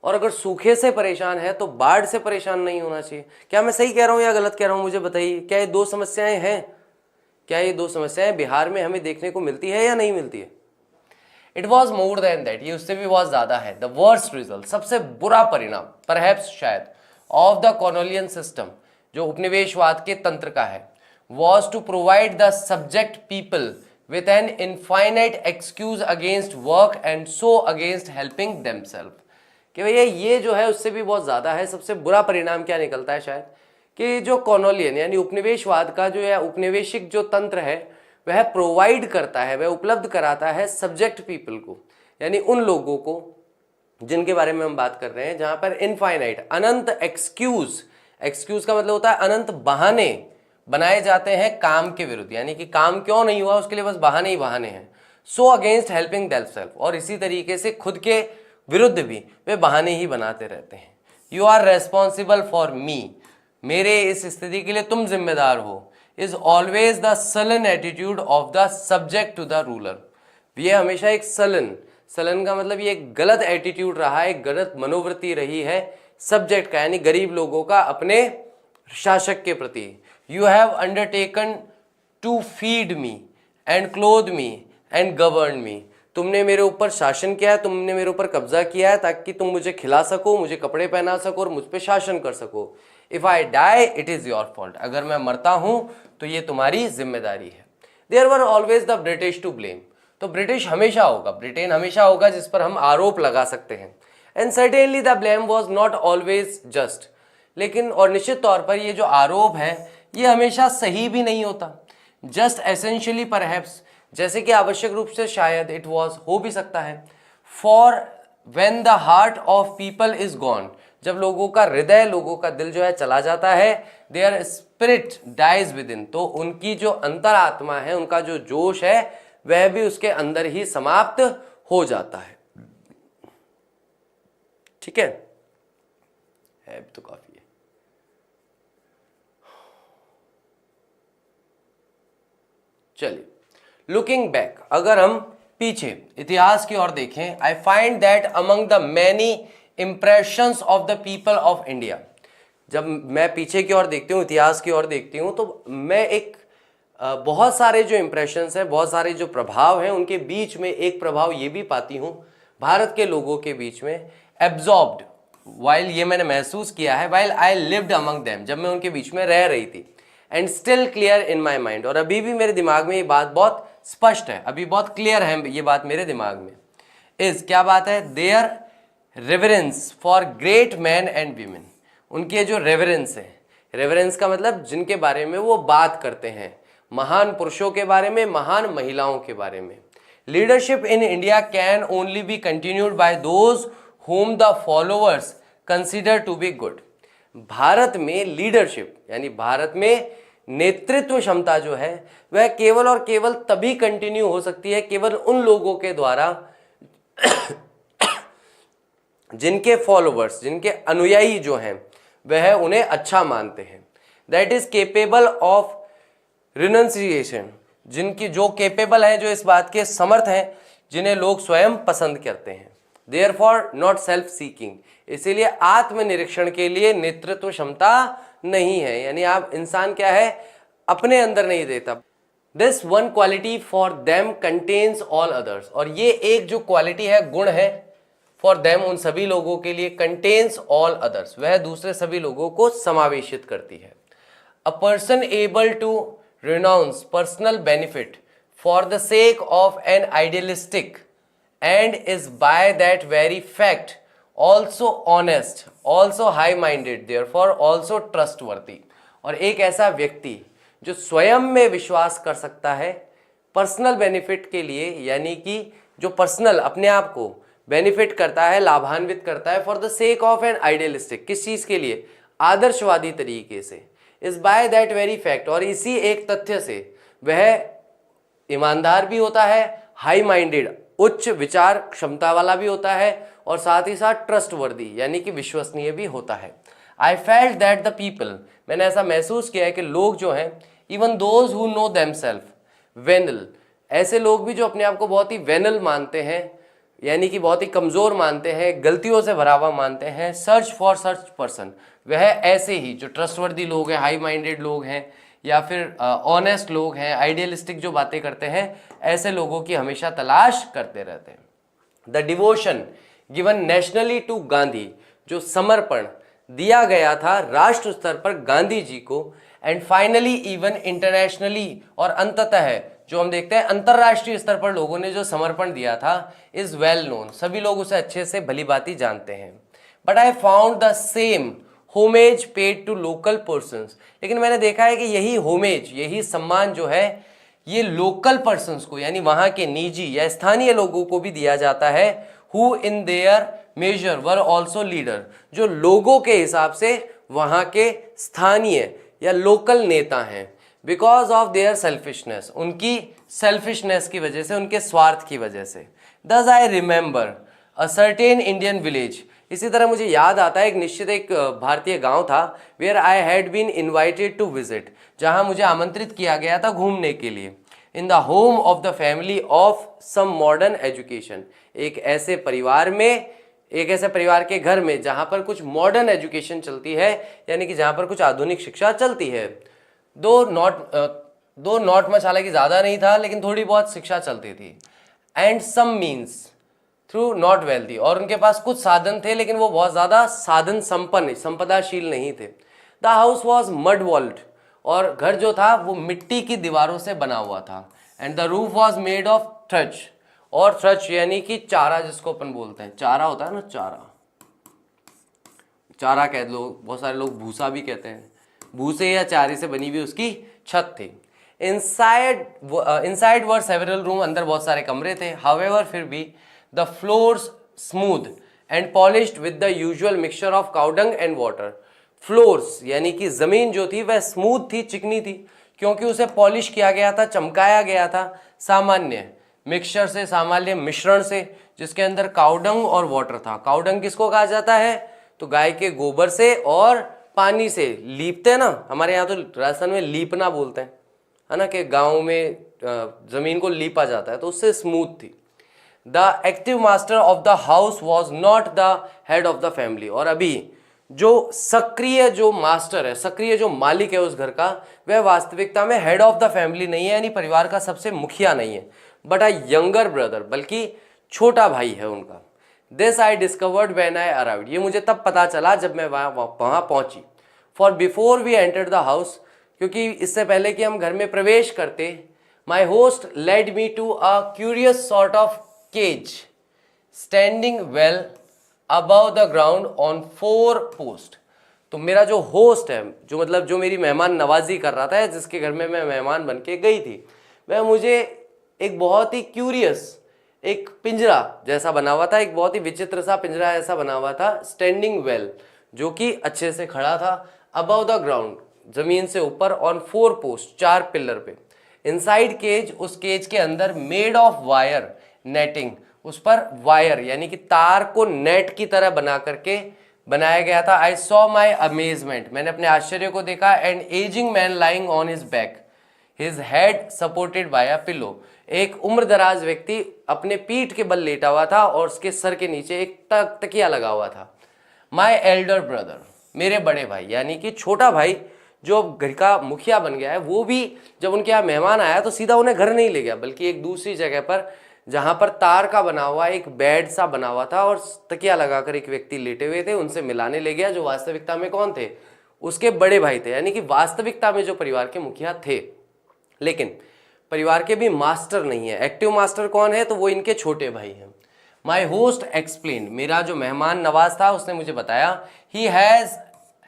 और अगर सूखे से परेशान है तो बाढ़ से परेशान नहीं होना चाहिए। क्या मैं सही कह रहा हूँ या गलत कह रहा हूँ, मुझे बताइए। क्या ये दो समस्याएं हैं? क्या ये दो समस्याएं बिहार में हमें देखने को मिलती है या नहीं मिलती है? It was more than that, ये उससे भी बहुत ज्यादा है। द वर्स्ट रिजल्ट, सबसे बुरा परिणाम, परहैप्स शायद, ऑफ द कॉलोनियल सिस्टम, जो उपनिवेशवाद के तंत्र का है, was to provide the subject people with an infinite excuse against work and so against helping themselves, कि भैया ये जो है उससे भी बहुत ज़्यादा है। सबसे बुरा परिणाम क्या निकलता है शायद, कि जो कॉलोनियन यानी उपनिवेशवाद का जो या उपनिवेशिक जो तंत्र है वह प्रोवाइड करता है, वह उपलब्ध कराता है सब्जेक्ट पीपल को, यानी उन लोगों को जिनके बारे में हम बात कर रहे हैं, जहाँ पर इनफाइनाइट, अनंत एक्सक्यूज, एक्सक्यूज का मतलब होता है अनंत बहाने बनाए जाते हैं काम के विरुद्ध, यानी कि काम क्यों नहीं हुआ उसके लिए बस बहाने ही बहाने हैं। सो अगेंस्ट हेल्पिंग देमसेल्फ, और इसी तरीके से खुद के विरुद्ध भी वे बहाने ही बनाते रहते हैं। You are responsible for me, मेरे इस स्थिति के लिए तुम जिम्मेदार हो, is always the sullen attitude of the subject to the ruler, ये हमेशा एक सलन का मतलब ये एक गलत एटीट्यूड रहा है, एक गलत मनोवृत्ति रही है सब्जेक्ट का, यानी गरीब लोगों का अपने शासक के प्रति। You have undertaken to feed me and clothe me and govern me, तुमने मेरे ऊपर शासन किया है, तुमने मेरे ऊपर कब्जा किया है ताकि तुम मुझे खिला सको, मुझे कपड़े पहना सको और मुझ पे शासन कर सको। If I die, it is your fault, अगर मैं मरता हूं तो ये तुम्हारी जिम्मेदारी है। There were always the British to blame, तो ब्रिटिश हमेशा होगा, ब्रिटेन हमेशा होगा जिस पर हम आरोप लगा सकते हैं। And certainly the blame was not always just, लेकिन और निश्चित तौर पर ये जो आरोप है ये हमेशा सही भी नहीं होता। जस्ट एसेंशियली परहैप्स, जैसे कि आवश्यक रूप से शायद, इट वॉज, हो भी सकता है। For when the heart of people is gone, जब लोगों का हृदय, लोगों का दिल जो है चला जाता है, their spirit dies within, तो उनकी जो अंतरात्मा है, उनका जो जोश है वह भी उसके अंदर ही समाप्त हो जाता है। ठीक है तो काफी है। चलिए, लुकिंग बैक, अगर हम पीछे इतिहास की ओर देखें, I find that among the many impressions of the people of India, जब मैं पीछे की ओर देखती हूँ, इतिहास की ओर देखती हूँ, तो मैं एक बहुत सारे जो इम्प्रेशंस हैं, बहुत सारे जो प्रभाव हैं, उनके बीच में एक प्रभाव ये भी पाती हूँ भारत के लोगों के बीच में, एब्जॉर्ब्ड वाइल, ये मैंने महसूस किया है, while I lived among them, जब मैं उनके बीच में रह रही थी, and still clear in my mind, और अभी भी मेरे दिमाग में ये बात बहुत स्पष्ट है, अभी बहुत क्लियर है ये बात मेरे दिमाग में, इज क्या बात है, their reverence for great men and women, उनके जो रेवरेंस है, रेवरेंस का मतलब जिनके बारे में वो बात करते हैं, महान पुरुषों के बारे में, महान महिलाओं के बारे में। Leadership in India can only be continued by those whom the followers consider to be good. Bharat में लीडरशिप यानी भारत में नेतृत्व क्षमता जो है वह केवल और केवल तभी कंटिन्यू हो सकती है केवल उन लोगों के द्वारा जिनके फॉलोअर्स, जिनके अनुयायी जो हैं वह उन्हें अच्छा मानते हैं। That is capable of renunciation, जिनकी जो केपेबल हैं, जो इस बात के समर्थ हैं, जिन्हें लोग स्वयं पसंद करते हैं। देयरफॉर नॉट सेल्फ सीकिंग, इसीलिए आत्मनिरीक्षण के लिए नेतृत्व क्षमता नहीं है, यानी आप इंसान क्या है, अपने अंदर नहीं देता। This one quality for them contains all others, और ये एक जो क्वालिटी है, गुण है, फॉर देम उन सभी लोगों के लिए, कंटेन्स ऑल अदर्स वह दूसरे सभी लोगों को समावेशित करती है। A person able to renounce personal benefit for the sake of an idealistic and is by that very fact also honest, also high-minded, therefore also trustworthy। और एक ऐसा व्यक्ति जो स्वयं में विश्वास कर सकता है पर्सनल बेनिफिट के लिए, यानी कि जो पर्सनल अपने आप को बेनिफिट करता है, लाभान्वित करता है, for the sake of N idealistic, किस चीज़ के लिए, आदर्शवादी तरीके से, is by that very fact, और इसी एक तथ्य से वह ईमानदार भी होता है, हाई माइंडेड, उच्च विचार क्षमता वाला भी होता है, और साथ ही साथ ट्रस्टवर्दी यानी कि विश्वसनीय भी होता है। I felt that the people, मैंने ऐसा महसूस किया है कि लोग जो हैं, even those who know themselves venal, ऐसे लोग भी जो अपने आप को बहुत ही वेनल मानते हैं, यानी कि बहुत ही कमज़ोर मानते हैं, गलतियों से भरा हुआ मानते हैं, सर्च फॉर सर्च पर्सन, वह ऐसे ही जो ट्रस्टवर्दी लोग हैं, हाई माइंडेड लोग हैं, या फिर ऑनेस्ट लोग हैं, आइडियलिस्टिक जो बातें करते हैं, ऐसे लोगों की हमेशा तलाश करते रहते हैं। The devotion given nationally to Gandhi, जो समर्पण दिया गया था राष्ट्र स्तर पर गांधी जी को, एंड फाइनली इवन इंटरनेशनली, और अंततः जो हम देखते हैं अंतरराष्ट्रीय स्तर पर लोगों ने जो समर्पण दिया था, इज वेल नोन, सभी लोग उसे अच्छे से भली भांति जानते हैं। But I found the same homage paid to local persons, लेकिन मैंने देखा है कि यही होमेज, यही सम्मान जो है, ये लोकल पर्सन्स को, यानी वहाँ के निजी या स्थानीय लोगों को भी दिया जाता है, who in their measure were also leader, जो लोगों के हिसाब से वहाँ के स्थानीय या लोकल नेता हैं, बिकॉज ऑफ देयर सेल्फिशनेस, उनकी सेल्फिशनेस की वजह से, उनके स्वार्थ की वजह से। दस I remember a certain Indian village, इसी तरह मुझे याद आता है एक निश्चित एक भारतीय गांव था, where I had been invited to visit, जहां मुझे आमंत्रित किया गया था घूमने के लिए, in the home of the family of some modern education, एक ऐसे परिवार में, एक ऐसे परिवार के घर में जहां पर कुछ मॉडर्न एजुकेशन चलती है, यानी कि जहां पर कुछ आधुनिक शिक्षा चलती है। दो नॉट मच, हालांकि ज़्यादा नहीं था, लेकिन थोड़ी बहुत शिक्षा चलती थी। And some means through not wealthy, और उनके पास कुछ साधन थे, लेकिन वो बहुत ज़्यादा साधन संपन्न, संपदाशील नहीं थे। The house was mud walled, और घर जो था वो मिट्टी की दीवारों से बना हुआ था। And the roof was made of thatch, और थ्रच यानी कि चारा, जिसको अपन बोलते हैं, चारा होता है ना, चारा कह लो, बहुत सारे लोग भूसा भी कहते हैं, भूसे या चारे से बनी हुई उसकी छत थी। इनसाइड वर सेवरल रूम, अंदर बहुत सारे कमरे थे। हाउएवर, फिर भी the floors smooth and polished with the usual mixture of cow dung and water, floors यानी कि जमीन जो थी वह स्मूथ थी, चिकनी थी, क्योंकि उसे पॉलिश किया गया था, चमकाया गया था सामान्य मिक्सचर से, सामान्य मिश्रण से, जिसके अंदर काउडंग और वाटर था। काउडंग किसको कहा जाता है, तो गाय के गोबर से और पानी से लीपते हैं ना, हमारे यहाँ तो राजस्थान में लीपना बोलते हैं, है ना, कि गाँव में जमीन को लीपा जाता है, तो उससे स्मूथ थी। The active master of the house was not the head of the family, और अभी जो सक्रिय जो मास्टर है, सक्रिय जो मालिक है उस घर का, वह वास्तविकता में हेड ऑफ द फैमिली नहीं है, यानी परिवार का सबसे मुखिया नहीं है, बट अ यंगर ब्रदर, बल्कि छोटा भाई है उनका। This I discovered when I arrived, ये मुझे तब पता चला जब मैं वहां पहुंची। For before we entered the house, क्योंकि इससे पहले कि हम घर में प्रवेश करते, my host led me to a curious sort of cage standing well above the ground on 4 post. तो मेरा जो होस्ट है, जो मतलब जो मेरी मेहमान नवाजी कर रहा था, जिसके घर में मैं मेहमान बन के गई थी, वह मुझे एक बहुत ही क्यूरियस, एक पिंजरा जैसा बना हुआ था, एक बहुत ही विचित्र सा पिंजरा ऐसा बना हुआ था, स्टैंडिंग वेल, जो कि अच्छे से खड़ा था, अबव द ग्राउंड, जमीन से ऊपर, ऑन 4 पोस्ट, 4 पिलर पे, इनसाइड केज, उस केज के अंदर, मेड ऑफ वायर नेटिंग, उस पर वायर यानी कि तार को नेट की तरह बना करके बनाया गया था। आई सॉ माई अमेजमेंट, मैंने अपने आश्चर्य को देखा, and ageing man lying on his back, his head supported by a pillow, एक उम्रदराज व्यक्ति अपने पीठ के बल लेटा हुआ था और उसके सर के नीचे एक तकिया लगा हुआ था। माई एल्डर ब्रदर, मेरे बड़े भाई, यानी कि छोटा भाई जो घर का मुखिया बन गया है, वो भी जब उनके यहाँ मेहमान आया तो सीधा उन्हें घर नहीं ले गया, बल्कि एक दूसरी जगह पर, जहां पर तार का बना हुआ एक बेड सा बना हुआ था और तकिया लगाकर एक व्यक्ति लेटे हुए थे, उनसे मिलाने ले गया, जो वास्तविकता में कौन थे, उसके बड़े भाई थे, यानी कि वास्तविकता में जो परिवार के मुखिया थे, लेकिन परिवार के भी मास्टर नहीं है। एक्टिव मास्टर कौन है, तो वो इनके छोटे भाई हैं। माई होस्ट एक्सप्लेन, मेरा जो मेहमान नवाज था उसने मुझे बताया, he has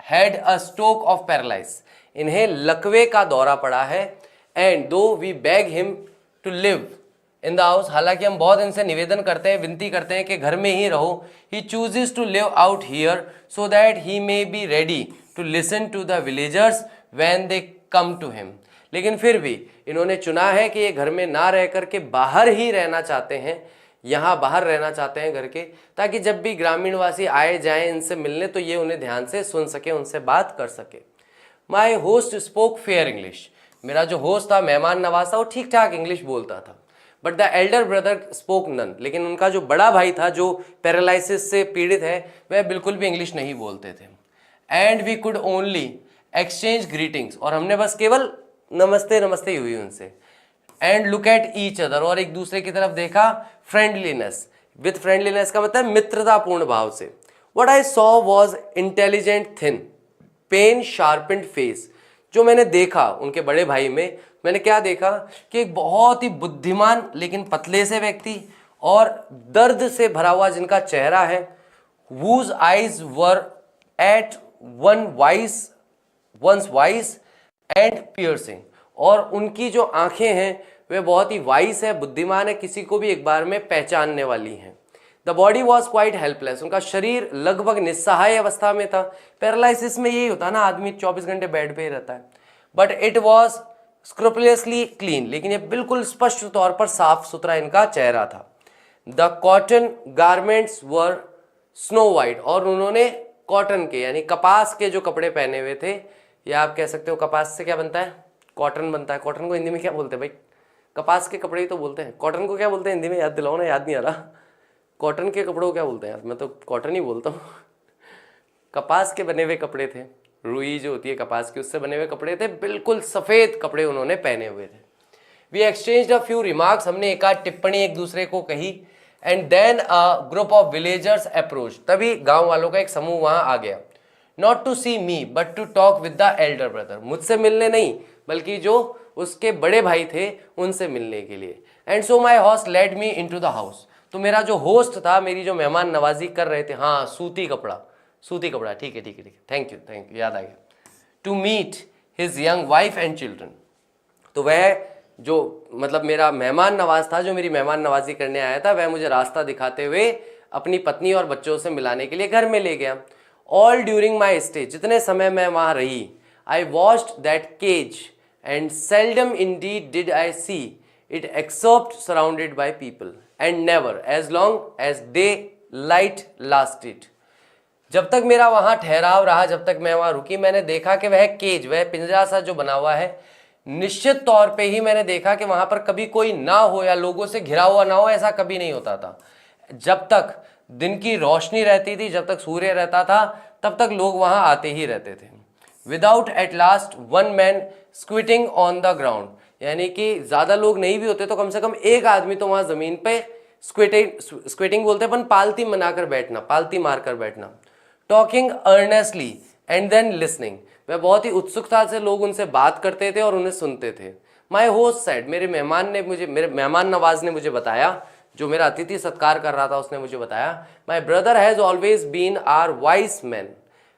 had a stroke of paralyse, इन्हें लकवे का दौरा पड़ा है, and though we beg him to live in the house, हालांकि हम बहुत इनसे निवेदन करते हैं, विनती करते हैं कि घर में ही रहो, he chooses to live out here so that he may be ready to listen to the villagers when they come to him, लेकिन फिर भी इन्होंने चुना है कि ये घर में ना रह करके बाहर ही रहना चाहते हैं, यहाँ बाहर रहना चाहते हैं घर के, ताकि जब भी ग्रामीणवासी आए जाएं इनसे मिलने तो ये उन्हें ध्यान से सुन सके, उनसे बात कर सके। माई होस्ट स्पोक फेयर इंग्लिश, मेरा जो होस्ट था, मेहमान नवाज था, वो ठीक ठाक इंग्लिश बोलता था, but the elder brother spoke none, लेकिन उनका जो बड़ा भाई था, जो पैरालिसिस से पीड़ित है, वह बिल्कुल भी इंग्लिश नहीं बोलते थे। And we could only exchange greetings, और हमने बस केवल नमस्ते नमस्ते ही हुई उनसे। And look at each other, और एक दूसरे की तरफ देखा, फ्रेंडलीनेस, विथ फ्रेंडलीनेस का मतलब मित्रतापूर्ण भाव से। What I saw was intelligent thin pain sharpened face, जो मैंने देखा उनके बड़े भाई में, मैंने क्या देखा कि एक बहुत ही बुद्धिमान लेकिन पतले से व्यक्ति और दर्द से भरा हुआ जिनका चेहरा है, whose eyes were at once wise and piercing, और उनकी जो आंखें हैं वे बहुत ही वाइस है, बुद्धिमान है, किसी को भी एक बार में पहचानने वाली हैं। The body was quite helpless, उनका शरीर लगभग निस्सहाय अवस्था में था। पैरालिसिस में यही होता है ना, आदमी 24 घंटे बेड पे ही रहता है। बट इट वॉज स्क्रूपुलसली क्लीन, लेकिन ये बिल्कुल स्पष्ट तौर पर साफ सुथरा इनका चेहरा था। The cotton garments were snow white, और उन्होंने कॉटन के यानी कपास के जो कपड़े पहने हुए थे, या आप कह सकते हो कपास से क्या बनता है, कॉटन बनता है। कॉटन को हिंदी में क्या बोलते हैं भाई, कपास के कपड़े ही तो बोलते हैं। कॉटन को क्या बोलते हैं हिंदी में, याद दिलाओ ना, याद नहीं आ रहा। कॉटन के कपड़ों को क्या बोलते हैं यार, मैं तो कॉटन ही बोलता हूँ। कपास के बने हुए कपड़े थे, रुई जो होती है कपास की, उससे बने हुए कपड़े थे, बिल्कुल सफ़ेद कपड़े उन्होंने पहने हुए थे। We exchange a few remarks, हमने एक आध टिप्पणी एक दूसरे को कही। And then a group of villagers approach, तभी गांव वालों का एक समूह वहां आ गया। Not to see me but to talk with the elder brother, मुझसे मिलने नहीं बल्कि जो उसके बड़े भाई थे उनसे मिलने के लिए। And so my host led me into the house, तो मेरा जो होस्ट था, मेरी जो मेहमान नवाजी कर रहे थे, हाँ सूती कपड़ा, सूती कपड़ा, ठीक है ठीक है ठीक है, थैंक यू, याद आ गया। To meet his young wife and children, तो वह जो मतलब मेरा मेहमान नवाज था, जो मेरी मेहमान नवाजी करने आया था, वह मुझे रास्ता दिखाते हुए अपनी पत्नी और बच्चों से मिलाने के लिए घर में ले गया। ऑल ड्यूरिंग माई स्टे, जितने समय मैं वहाँ रही, I watched that cage and seldom indeed did I see it except surrounded by people and never as long as daylight lasted. जब तक मेरा वहाँ ठहराव रहा, जब तक मैं वहाँ रुकी, मैंने देखा कि वह केज, वह पिंजरा सा जो बना हुआ है, निश्चित तौर पे ही मैंने देखा कि वहाँ पर कभी कोई ना हो या लोगों से घिरा हुआ ना हो, ऐसा कभी नहीं होता था। जब तक दिन की रोशनी रहती थी, जब तक सूर्य रहता था, तब तक लोग वहां आते ही रहते थे। Without at last one man squatting on the ground, यानी कि ज्यादा लोग नहीं भी होते तो कम से कम एक आदमी तो वहां जमीन पे स्क्विटिंग बोलते हैं अपन, पालती बनाकर बैठना, पालती मारकर बैठना। Talking earnestly and then listening, वह बहुत ही उत्सुकता से लोग उनसे बात करते थे और उन्हें सुनते थे। माई होस्ट सेड, मेरे मेहमान नवाज ने मुझे बताया, जो मेरा अतिथि सत्कार कर रहा था उसने मुझे बताया, my brother has always been our wise man,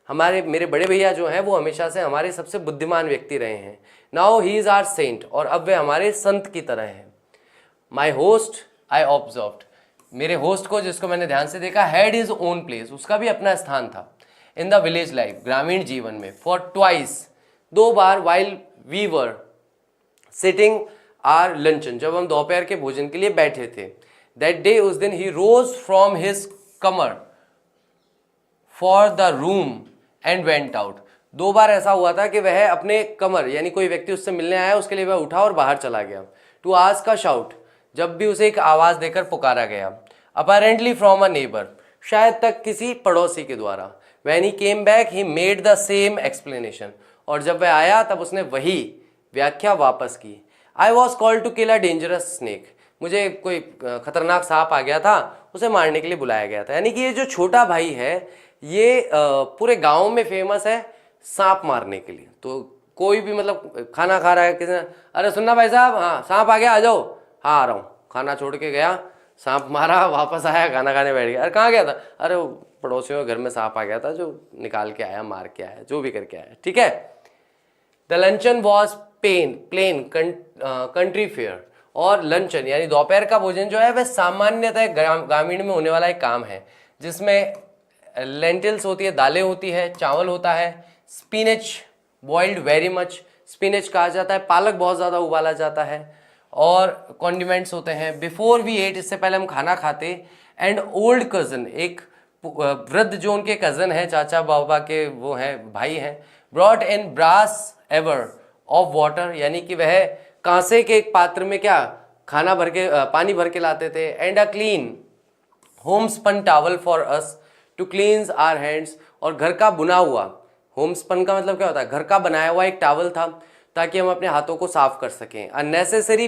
मेरे बड़े भैया जो हैं वो हमेशा से हमारे सबसे बुद्धिमान व्यक्ति रहे हैं। Now he is our saint, और अब वे हमारे संत की तरह हैं। माई होस्ट आई ऑब्जर्व्ड, मेरे होस्ट को जिसको मैंने ध्यान से देखा, हैड हिज ओन प्लेस, उसका भी अपना स्थान था इन द विलेज लाइफ, ग्रामीण जीवन में। फॉर ट्वाइस, 2 बार, while we were sitting our luncheon, जब हम दोपहर के भोजन के लिए बैठे थे। दैट डे, उस दिन, he rose from his corner for the room and went out, 2 बार ऐसा हुआ था कि वह अपने कमर, यानी कोई व्यक्ति उससे मिलने आया, उसके लिए वह उठा और बाहर चला गया। टू आस्क अ शाउट, जब भी उसे एक आवाज देकर पुकारा गया। अपेरेंटली फ्रॉम अ नेबर, शायद तक किसी पड़ोसी के द्वारा। When he came back, he made the same explanation, और जब वह आया तब उसने वही व्याख्या वापस की। I was called to kill a dangerous snake, मुझे कोई खतरनाक सांप आ गया था, उसे मारने के लिए बुलाया गया था। यानी कि ये जो छोटा भाई है ये पूरे गांव में फेमस है सांप मारने के लिए। तो कोई भी मतलब खाना खा रहा है, किसी ने, अरे सुनना भाई साहब, हाँ सांप आ गया, आ जाओ। हाँ आ रहा हूँ। खाना छोड़ के गया, सांप मारा, वापस आया, खाना खाने बैठ गया। अरे कहाँ गया था? अरे पड़ोसियों के घर में सांप आ गया था, जो निकाल के आया, मार के आया, जो भी करके आया। ठीक है। The luncheon was plain country fare, और लंचन यानी दोपहर का भोजन जो है वह सामान्यतः ग्रामीण में होने वाला एक काम है, जिसमें लेंटिल्स होती है, दालें होती है, चावल होता है, spinach boiled very much, spinach कहा जाता है, पालक बहुत ज़्यादा उबाला जाता है, और कॉन्डिमेंट्स होते हैं। बिफोर वी एट, इससे पहले हम खाना खाते। एंड ओल्ड कजन, एक वृद्ध जो उनके कजन है, चाचा बाबा के वो हैं, भाई हैं, brought in brass ewer of water, यानी कि वह कांसे के एक पात्र में क्या खाना भर के पानी भर के लाते थे। And a clean homespun towel for us to cleanse our hands, और घर का बुना हुआ, होमस्पन का मतलब क्या होता है, घर का बनाया हुआ एक टावल था ताकि हम अपने हाथों को साफ कर सकें। A necessary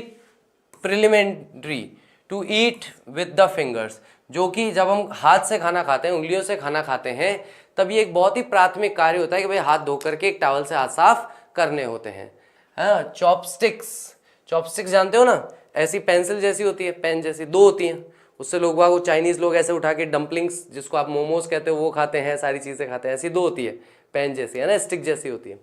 preliminary to eat with the fingers, जो कि जब हम हाथ से खाना खाते हैं, उंगलियों से खाना खाते हैं, तब ये एक बहुत ही प्राथमिक कार्य होता है कि भाई हाथ धो करके एक टावल से हाथ साफ करने होते हैं। हाँ, चॉपस्टिक्स जानते हो ना, ऐसी पेंसिल जैसी होती है, पेन जैसी, 2 होती हैं, उससे लोग वो चाइनीज लोग ऐसे उठा के डम्पलिंग्स, जिसको आप मोमोज कहते हो, वो खाते हैं, सारी चीज़ें खाते हैं, ऐसी 2 होती है, पेन जैसी है ना, स्टिक जैसी होती है।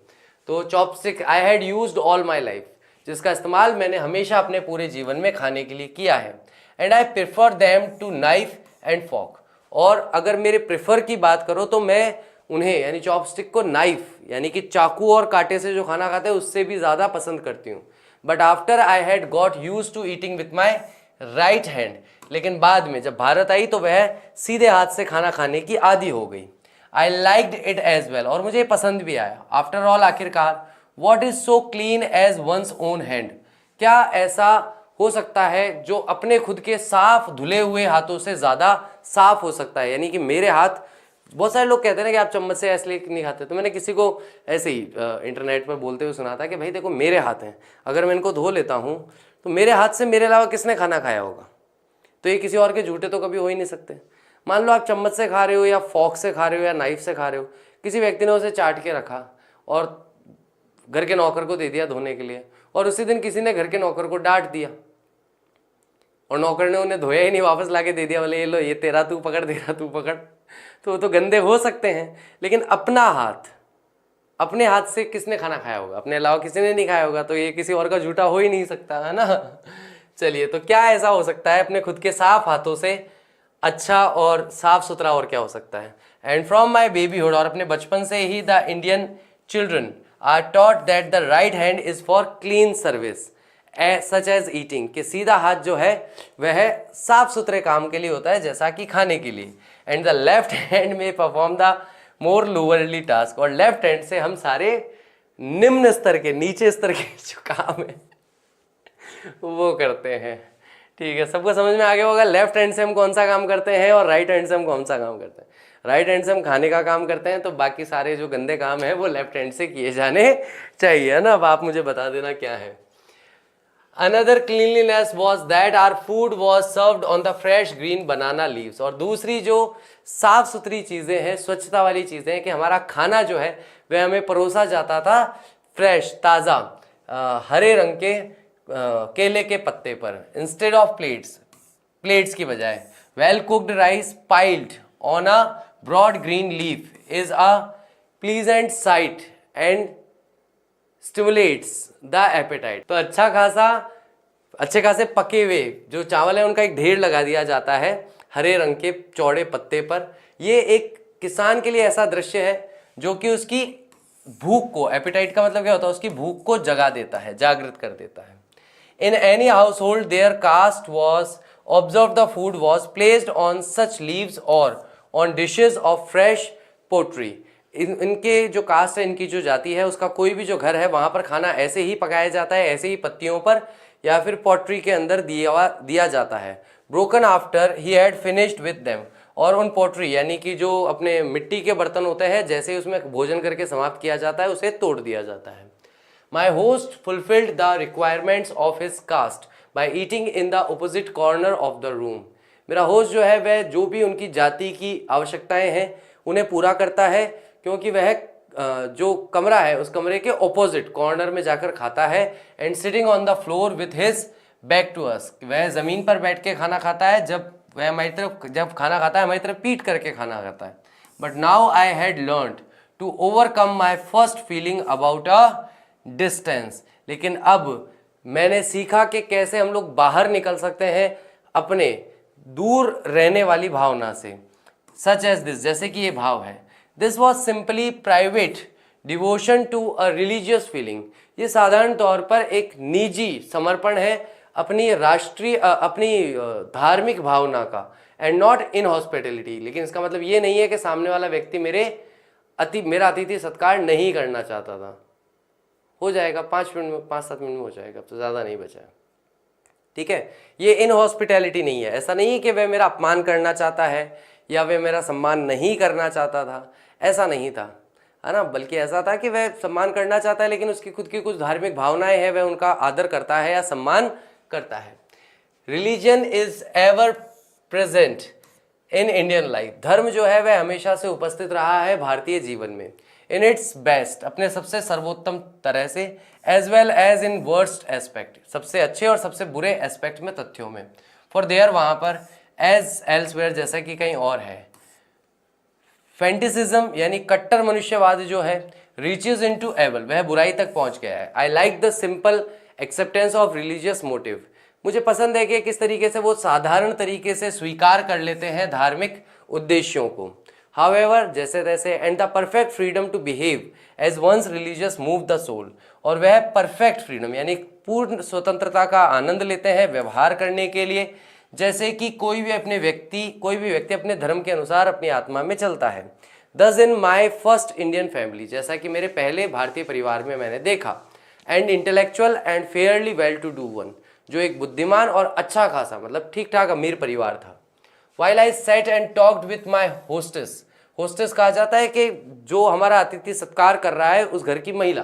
तो chopstick I had used all my life, जिसका इस्तेमाल मैंने हमेशा अपने पूरे जीवन में खाने के लिए किया है। And I prefer them to knife and fork, और अगर मेरे प्रेफर की बात करो तो मैं उन्हें यानी चॉपस्टिक को नाइफ यानी कि चाकू और कांटे से जो खाना खाते हैं उससे भी ज़्यादा पसंद करती हूँ। But after I had got used to eating with my right hand, लेकिन बाद में जब भारत आई तो वह सीधे हाथ से खाना खाने की आदी हो गई। I liked it as well, और मुझे पसंद भी आया। आफ्टर ऑल, आखिरकार, what is so clean as one's own hand, क्या ऐसा हो सकता है जो अपने खुद के साफ धुले हुए हाथों से ज़्यादा साफ हो सकता है। यानी कि मेरे हाथ, बहुत सारे लोग कहते हैं ना कि आप चम्मच से इसलिए नहीं खाते, तो मैंने किसी को ऐसे ही इंटरनेट पर बोलते हुए सुना था कि भाई देखो मेरे हाथ हैं, अगर मैं इनको धो लेता हूँ तो मेरे हाथ से मेरे अलावा किसने खाना खाया होगा, तो ये किसी और के झूठे तो कभी हो ही नहीं सकते। मान लो आप चम्मच से खा रहे हो या फॉर्क से खा रहे हो या नाइफ से खा रहे हो, किसी व्यक्ति ने उसे चाट के रखा और घर के नौकर को दे दिया धोने के लिए, और उसी दिन किसी ने घर के नौकर को डांट दिया और नौकर ने उन्हें धोया ही नहीं, वापस लाके दे दिया, बोले ये लो ये तेरा, तू पकड़, तेरा तू पकड़। तो वो तो गंदे हो सकते हैं, लेकिन अपना हाथ, अपने हाथ से किसने खाना खाया होगा, अपने अलावा किसी ने नहीं खाया होगा, तो ये किसी और का झूठा हो ही नहीं सकता है ना। चलिए, तो क्या ऐसा हो सकता है अपने खुद के साफ हाथों से अच्छा और साफ सुथरा, और क्या हो सकता है। एंड फ्रॉम माई बेबीहुड, और अपने बचपन से ही the Indian children are taught that the right hand is for clean service such as eating, कि सीधा हाथ जो है वह साफ सुथरे काम के लिए होता है, जैसा कि खाने के लिए। एंड द लेफ्ट हैंड में परफॉर्म द मोर लोअरली टास्क, और लेफ्ट हैंड से हम सारे निम्न स्तर के, नीचे स्तर के जो काम है वो करते हैं। ठीक है, सबको समझ में आ गया होगा लेफ्ट हैंड से हम कौन सा काम करते हैं और राइट हैंड से हम कौन सा काम करते हैं। राइट हैंड से हम खाने का काम करते हैं, तो बाकी सारे जो गंदे काम है वो लेफ्ट हैंड से किए जाने चाहिए, है ना। अब आप मुझे बता देना क्या है। Another cleanliness was that our food was served on the fresh green banana leaves। और दूसरी जो साफ सुथरी चीज़ें हैं, स्वच्छता वाली चीज़ें हैं कि हमारा खाना जो है वह हमें परोसा जाता था फ्रेश, ताज़ा हरे रंग के केले के पत्ते पर, इंस्टेड ऑफ प्लेट्स की बजाय। Well cooked rice piled on a broad green leaf is a pleasant sight and stimulates the appetite. तो अच्छे खासे पके हुए जो चावल है उनका एक ढेर लगा दिया जाता है हरे रंग के चौड़े पत्ते पर। ये एक किसान के लिए ऐसा दृश्य है जो कि उसकी भूख को, एपेटाइट का मतलब क्या होता है, उसकी भूख को जगा देता है, जागृत कर देता है। In any household there caste was observe the food was placed on such leaves और on dishes of fresh pottery. इनके जो कास्ट है, इनकी जो जाति है, उसका कोई भी जो घर है वहाँ पर खाना ऐसे ही पकाया जाता है, ऐसे ही पत्तियों पर या फिर पॉटरी के अंदर दिया जाता है। Broken after he had finished with them. और उन पॉटरी यानी कि जो अपने मिट्टी के बर्तन होते हैं, जैसे उसमें भोजन करके समाप्त किया जाता है उसे तोड़ दिया जाता है। My host fulfilled the requirements of his caste by eating in the opposite corner of the room. मेरा होस्ट जो है वह जो भी उनकी जाति की आवश्यकताएं हैं उन्हें पूरा करता है, क्योंकि वह जो कमरा है उस कमरे के ऑपोजिट कॉर्नर में जाकर खाता है। And sitting on the floor with his back to us. वह ज़मीन पर बैठ के खाना खाता है, जब वह हमारी तरफ जब खाना खाता है हमारी तरफ पीट करके खाना खाता है। But now I had learned to overcome my first feeling about a distance. लेकिन अब मैंने सीखा कि कैसे हम लोग बाहर निकल सकते हैं अपने दूर रहने वाली भावना से। सच एज दिस, जैसे कि ये भाव है। This was simply private devotion to a religious feeling. ये साधारण तौर पर एक निजी समर्पण है अपनी धार्मिक भावना का। And not in hospitality. लेकिन इसका मतलब ये नहीं है कि सामने वाला व्यक्ति मेरा अतिथि सत्कार नहीं करना चाहता था। हो जाएगा 5 मिनट में, 5-7 मिनट में हो जाएगा, अब तो ज़्यादा नहीं बचा है। ठीक है, ये इन हॉस्पिटैलिटी नहीं है। ऐसा नहीं है कि वह मेरा अपमान करना चाहता है या वह मेरा सम्मान नहीं करना चाहता था, ऐसा नहीं था, है ना। बल्कि ऐसा था कि वह सम्मान करना चाहता है लेकिन उसकी खुद की कुछ धार्मिक भावनाएं हैं, वह उनका आदर करता है या सम्मान करता है। Religion is ever present in Indian life. धर्म जो है वह हमेशा से उपस्थित रहा है भारतीय जीवन में। इन इट्स बेस्ट, अपने सबसे सर्वोत्तम तरह से, as well as in worst aspect, सबसे अच्छे और सबसे बुरे एस्पेक्ट में, तथ्यों में। फॉर देयर, वहाँ पर, एज एल्सवेयर, जैसा कि कहीं और है। फैंटिसिज्म यानी कट्टर मनुष्यवाद जो है, रीचेज इन टू एवल, वह बुराई तक पहुँच गया है। I like the simple acceptance of religious motive. मुझे पसंद है कि किस तरीके से वो साधारण तरीके से स्वीकार कर लेते हैं धार्मिक उद्देश्यों को। हाउएवर, जैसे तैसे, and the perfect freedom to behave as one's religious move the soul. और वह परफेक्ट फ्रीडम यानी पूर्ण स्वतंत्रता का आनंद लेते हैं व्यवहार करने के लिए, जैसे कि कोई भी व्यक्ति अपने धर्म के अनुसार अपनी आत्मा में चलता है। This in my first Indian family, जैसा कि मेरे पहले भारतीय परिवार में मैंने देखा। And intellectual and fairly well to do one, जो एक बुद्धिमान और अच्छा खासा मतलब ठीक ठाक अमीर परिवार था। While I sat and talked with my hostess, hostess कहा जाता है कि जो हमारा अतिथि सत्कार कर रहा है उस घर की महिला।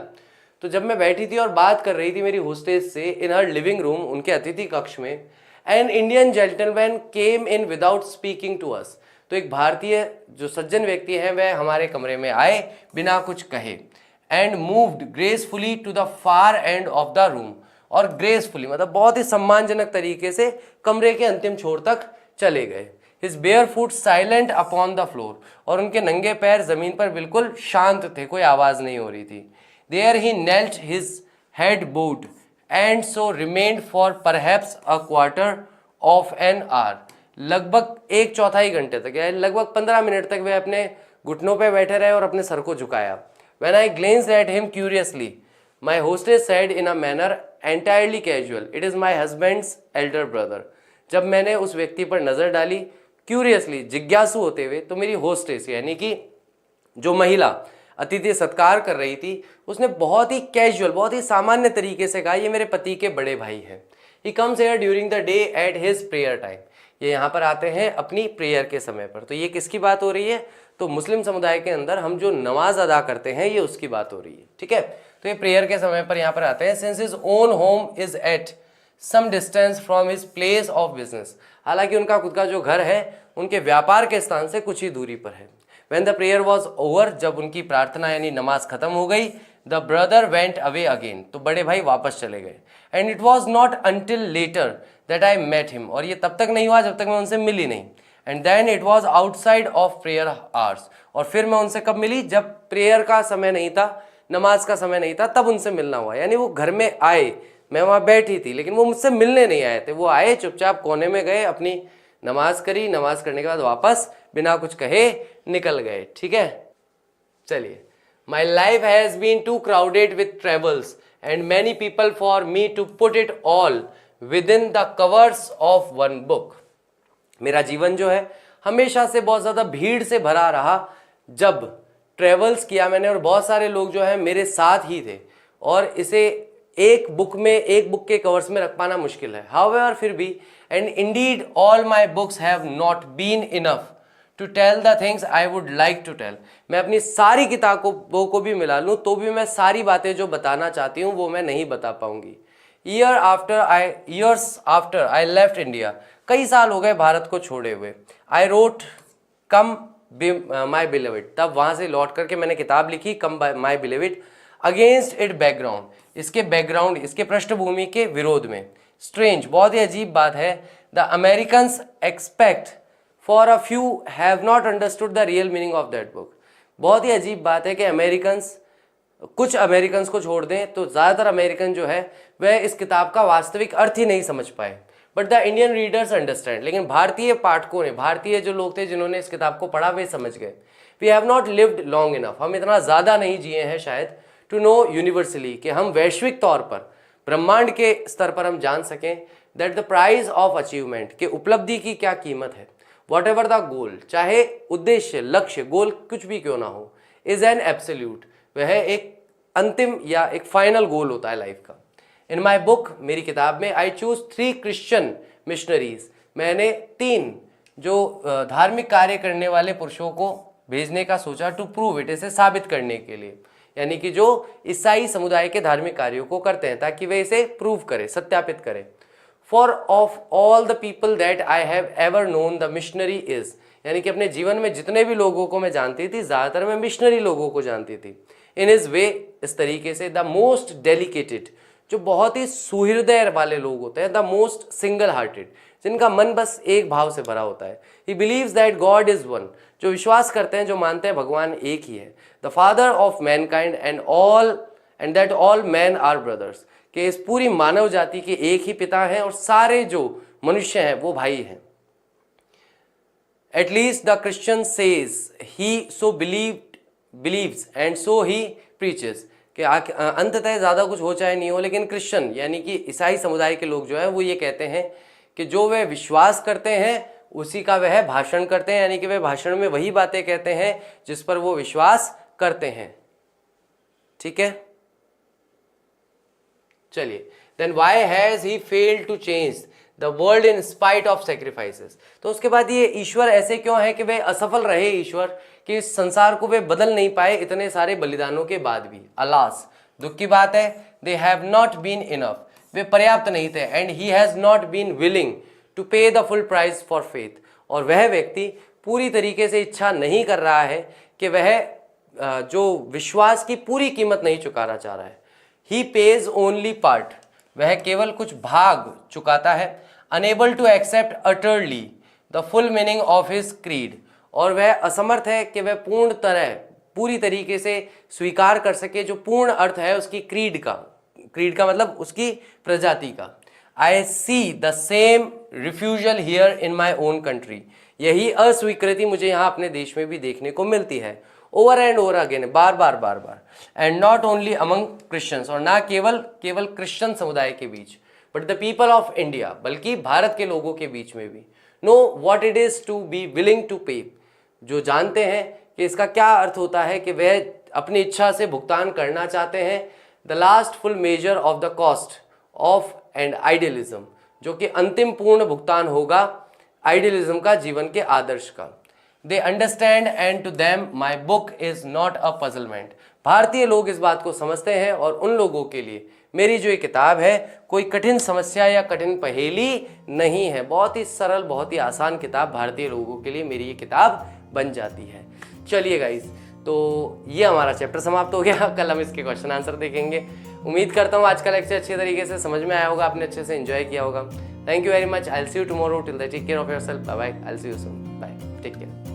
तो जब मैं बैठी थी और बात कर रही थी मेरी होस्टेस से इन हर लिविंग रूम, उनके अतिथि कक्ष में, an Indian gentleman came in without speaking to us. तो एक भारतीय जो सज्जन व्यक्ति हैं वह हमारे कमरे में आए बिना कुछ कहे। And moved gracefully to the far end of the room, और ग्रेसफुली मतलब बहुत ही सम्मानजनक तरीके से कमरे के अंतिम छोर तक चले गए। His bare foot silent upon the floor, और उनके नंगे पैर जमीन पर बिल्कुल शांत थे, कोई आवाज नहीं हो रही थी। There he knelt, his head bowed, and so remained for perhaps a quarter of an hour। लगभग 1/4 घंटे तक या लगभग 15 मिनट तक वे अपने घुटनों पे बैठे रहे और अपने सर को झुकाया। When I glanced at him curiously, my hostess said in a manner entirely casual, "It is my husband's elder brother." जब मैंने उस व्यक्ति पर नजर डाली क्यूरियसली, जिज्ञासु होते हुए, तो मेरी होस्टेस यानी कि जो महिला अतिथि सत्कार कर रही थी उसने बहुत ही कैजुअल, बहुत ही सामान्य तरीके से कहा, ये मेरे पति के बड़े भाई हैं। He comes here during the day at his prayer time. ये यहाँ पर आते हैं अपनी प्रेयर के समय पर। तो ये किसकी बात हो रही है? तो मुस्लिम समुदाय के अंदर हम जो नमाज अदा करते हैं ये उसकी बात हो रही है, ठीक है। तो ये प्रेयर के समय पर यहाँ पर आते हैं। Since his own home is at some distance from his place of business, हालांकि उनका खुद का जो घर है उनके व्यापार के स्थान से कुछ ही दूरी पर है। When the prayer was over, जब उनकी प्रार्थना यानी नमाज खत्म हो गई, the brother went away again, तो बड़े भाई वापस चले गए। And it was not until later that I met him, और ये तब तक नहीं हुआ जब तक मैं उनसे मिली नहीं। And then it was outside of prayer hours, और फिर मैं उनसे कब मिली? जब प्रेयर का समय नहीं था, नमाज का समय नहीं था, तब उनसे मिलना हुआ। यानी वो घर में आए, मैं वहाँ बैठी थी, लेकिन वो मुझसे मिलने नहीं आए थे। वो आए, चुपचाप कोने में गए, अपनी नमाज करी, नमाज करने के बाद वापस बिना कुछ कहे निकल गए, ठीक है। चलिए, my life has been too crowded with travels and many people for me to put it all within the covers of one book. मेरा जीवन जो है हमेशा से बहुत ज़्यादा भीड़ से भरा रहा। जब ट्रेवल्स किया मैंने और बहुत सारे लोग जो है मेरे साथ ही थे, और इसे एक बुक के कवर्स में रख पाना मुश्किल है। हाउएवर, फिर भी, and indeed all my books have not been enough to tell the things I would like to tell. मैं अपनी सारी किताबों को भी मिला लूँ तो भी मैं सारी बातें जो बताना चाहती हूँ वो मैं नहीं बता पाऊंगी। Years after I left India, कई साल हो गए भारत को छोड़े हुए। आई रोट कम माई बिलीविड, तब वहाँ से लौट करके मैंने किताब लिखी कम माई बिलीविड अगेंस्ट इट बैकग्राउंड, इसके पृष्ठभूमि के विरोध में। स्ट्रेंज, बहुत ही अजीब बात है, the Americans expect for a few have not understood the real meaning of that book. बहुत ही अजीब बात है कि कुछ अमेरिकन्स को छोड़ दें तो ज़्यादातर अमेरिकन जो है वह इस किताब का वास्तविक अर्थ ही नहीं समझ पाए। But the Indian readers understand, लेकिन भारतीय पाठकों ने, भारतीय जो लोग थे जिन्होंने इस किताब को पढ़ा वे समझ गए। We have not lived long enough, हम इतना ज़्यादा नहीं जिए हैं शायद, टू नो यूनिवर्सली, कि हम वैश्विक तौर पर, ब्रह्मांड के स्तर पर हम जान सकें that the prize of achievement, के उपलब्धि की क्या कीमत है। वॉट एवर द गोल, चाहे उद्देश्य, लक्ष्य, गोल कुछ भी क्यों ना हो, इज एन एब्सोल्यूट, वह एक अंतिम या एक फाइनल गोल होता है लाइफ का। इन माई बुक, मेरी किताब में, आई चूज 3 क्रिश्चियन मिशनरीज, मैंने 3 जो धार्मिक कार्य करने वाले पुरुषों को भेजने का सोचा, टू प्रूव इट, इसे साबित करने के लिए, यानी कि जो ईसाई समुदाय के धार्मिक कार्यों को करते हैं, ताकि वे इसे प्रूव करें, सत्यापित करें। For of all the people that I have ever known the missionary is, यानी कि अपने जीवन में जितने भी लोगों को मैं जानती थी, ज़्यादातर मैं मिशनरी लोगों को जानती थी। इन इज वे, इस तरीके से, द मोस्ट डेलिकेटेड, जो बहुत ही सुहृदय वाले लोग होते हैं, द मोस्ट सिंगल हार्टेड, जिनका मन बस एक भाव से भरा होता है। He believes that God is one, जो विश्वास करते हैं, जो मानते हैं भगवान एक ही है। The father of mankind and that all man are brothers, कि इस पूरी मानव जाति के एक ही पिता हैं और सारे जो मनुष्य हैं वो भाई हैं। At least the Christian says he so believes and so he preaches, कि अंततः ज़्यादा कुछ हो चाहे नहीं हो, लेकिन क्रिश्चियन यानी कि ईसाई समुदाय के लोग जो हैं वो ये कहते हैं कि जो वे विश्वास करते हैं उसी का वह भाषण करते हैं, यानी कि वे भाषण में वही बातें कहते हैं जिस पर वो विश्वास करते हैं, ठीक है। चलिए, then why has he failed to change the world in spite of sacrifices, तो उसके बाद ये ईश्वर ऐसे क्यों है कि वे असफल रहे, ईश्वर कि इस संसार को वे बदल नहीं पाए इतने सारे बलिदानों के बाद भी। अलास, दुख की बात है, they have not been enough, वे पर्याप्त नहीं थे। And he has not been willing to pay the full price for faith, और वह व्यक्ति पूरी तरीके से इच्छा नहीं कर रहा है कि वह जो विश्वास की पूरी कीमत नहीं चुकाना चाह रहा है। ही पेज ओनली पार्ट, वह केवल कुछ भाग चुकाता है। Unable to accept utterly the full meaning of his creed, और वह असमर्थ है कि वह पूरी तरीके से स्वीकार कर सके जो पूर्ण अर्थ है उसकी क्रीड का मतलब उसकी प्रजाति का। I see the same refusal here in my own country, यही अस्वीकृति मुझे यहाँ अपने देश में भी देखने को मिलती है। ओवर एंड ओवर अगेन, बार बार। And not only among Christians, और ना केवल क्रिश्चियन समुदाय के बीच, but the people of India, बल्कि भारत के लोगों के बीच में भी। Know what it is to be willing to pay, जो जानते हैं कि इसका क्या अर्थ होता है कि वह अपनी इच्छा से भुगतान करना चाहते हैं। The last full measure of the cost of and idealism, जो कि अंतिम पूर्ण भुगतान होगा आइडियलिज्म का, जीवन के आदर्श का। They understand and to them my book is not a puzzlement. भारतीय लोग इस बात को समझते हैं और उन लोगों के लिए मेरी जो ये किताब है कोई कठिन समस्या या कठिन पहेली नहीं है। बहुत ही सरल, बहुत ही आसान किताब भारतीय लोगों के लिए मेरी ये किताब बन जाती है। चलिए गाइस, तो ये हमारा चैप्टर समाप्त हो गया। कल हम इसके क्वेश्चन आंसर देखेंगे। उम्मीद करता हूँ आज का लेक्चर अच्छे तरीके से समझ में आया होगा, आपने अच्छे से एंजॉय किया होगा। Thank you very much. I will see you tomorrow. Till then take care of yourself. Bye bye. I will see you soon. Bye. Take care.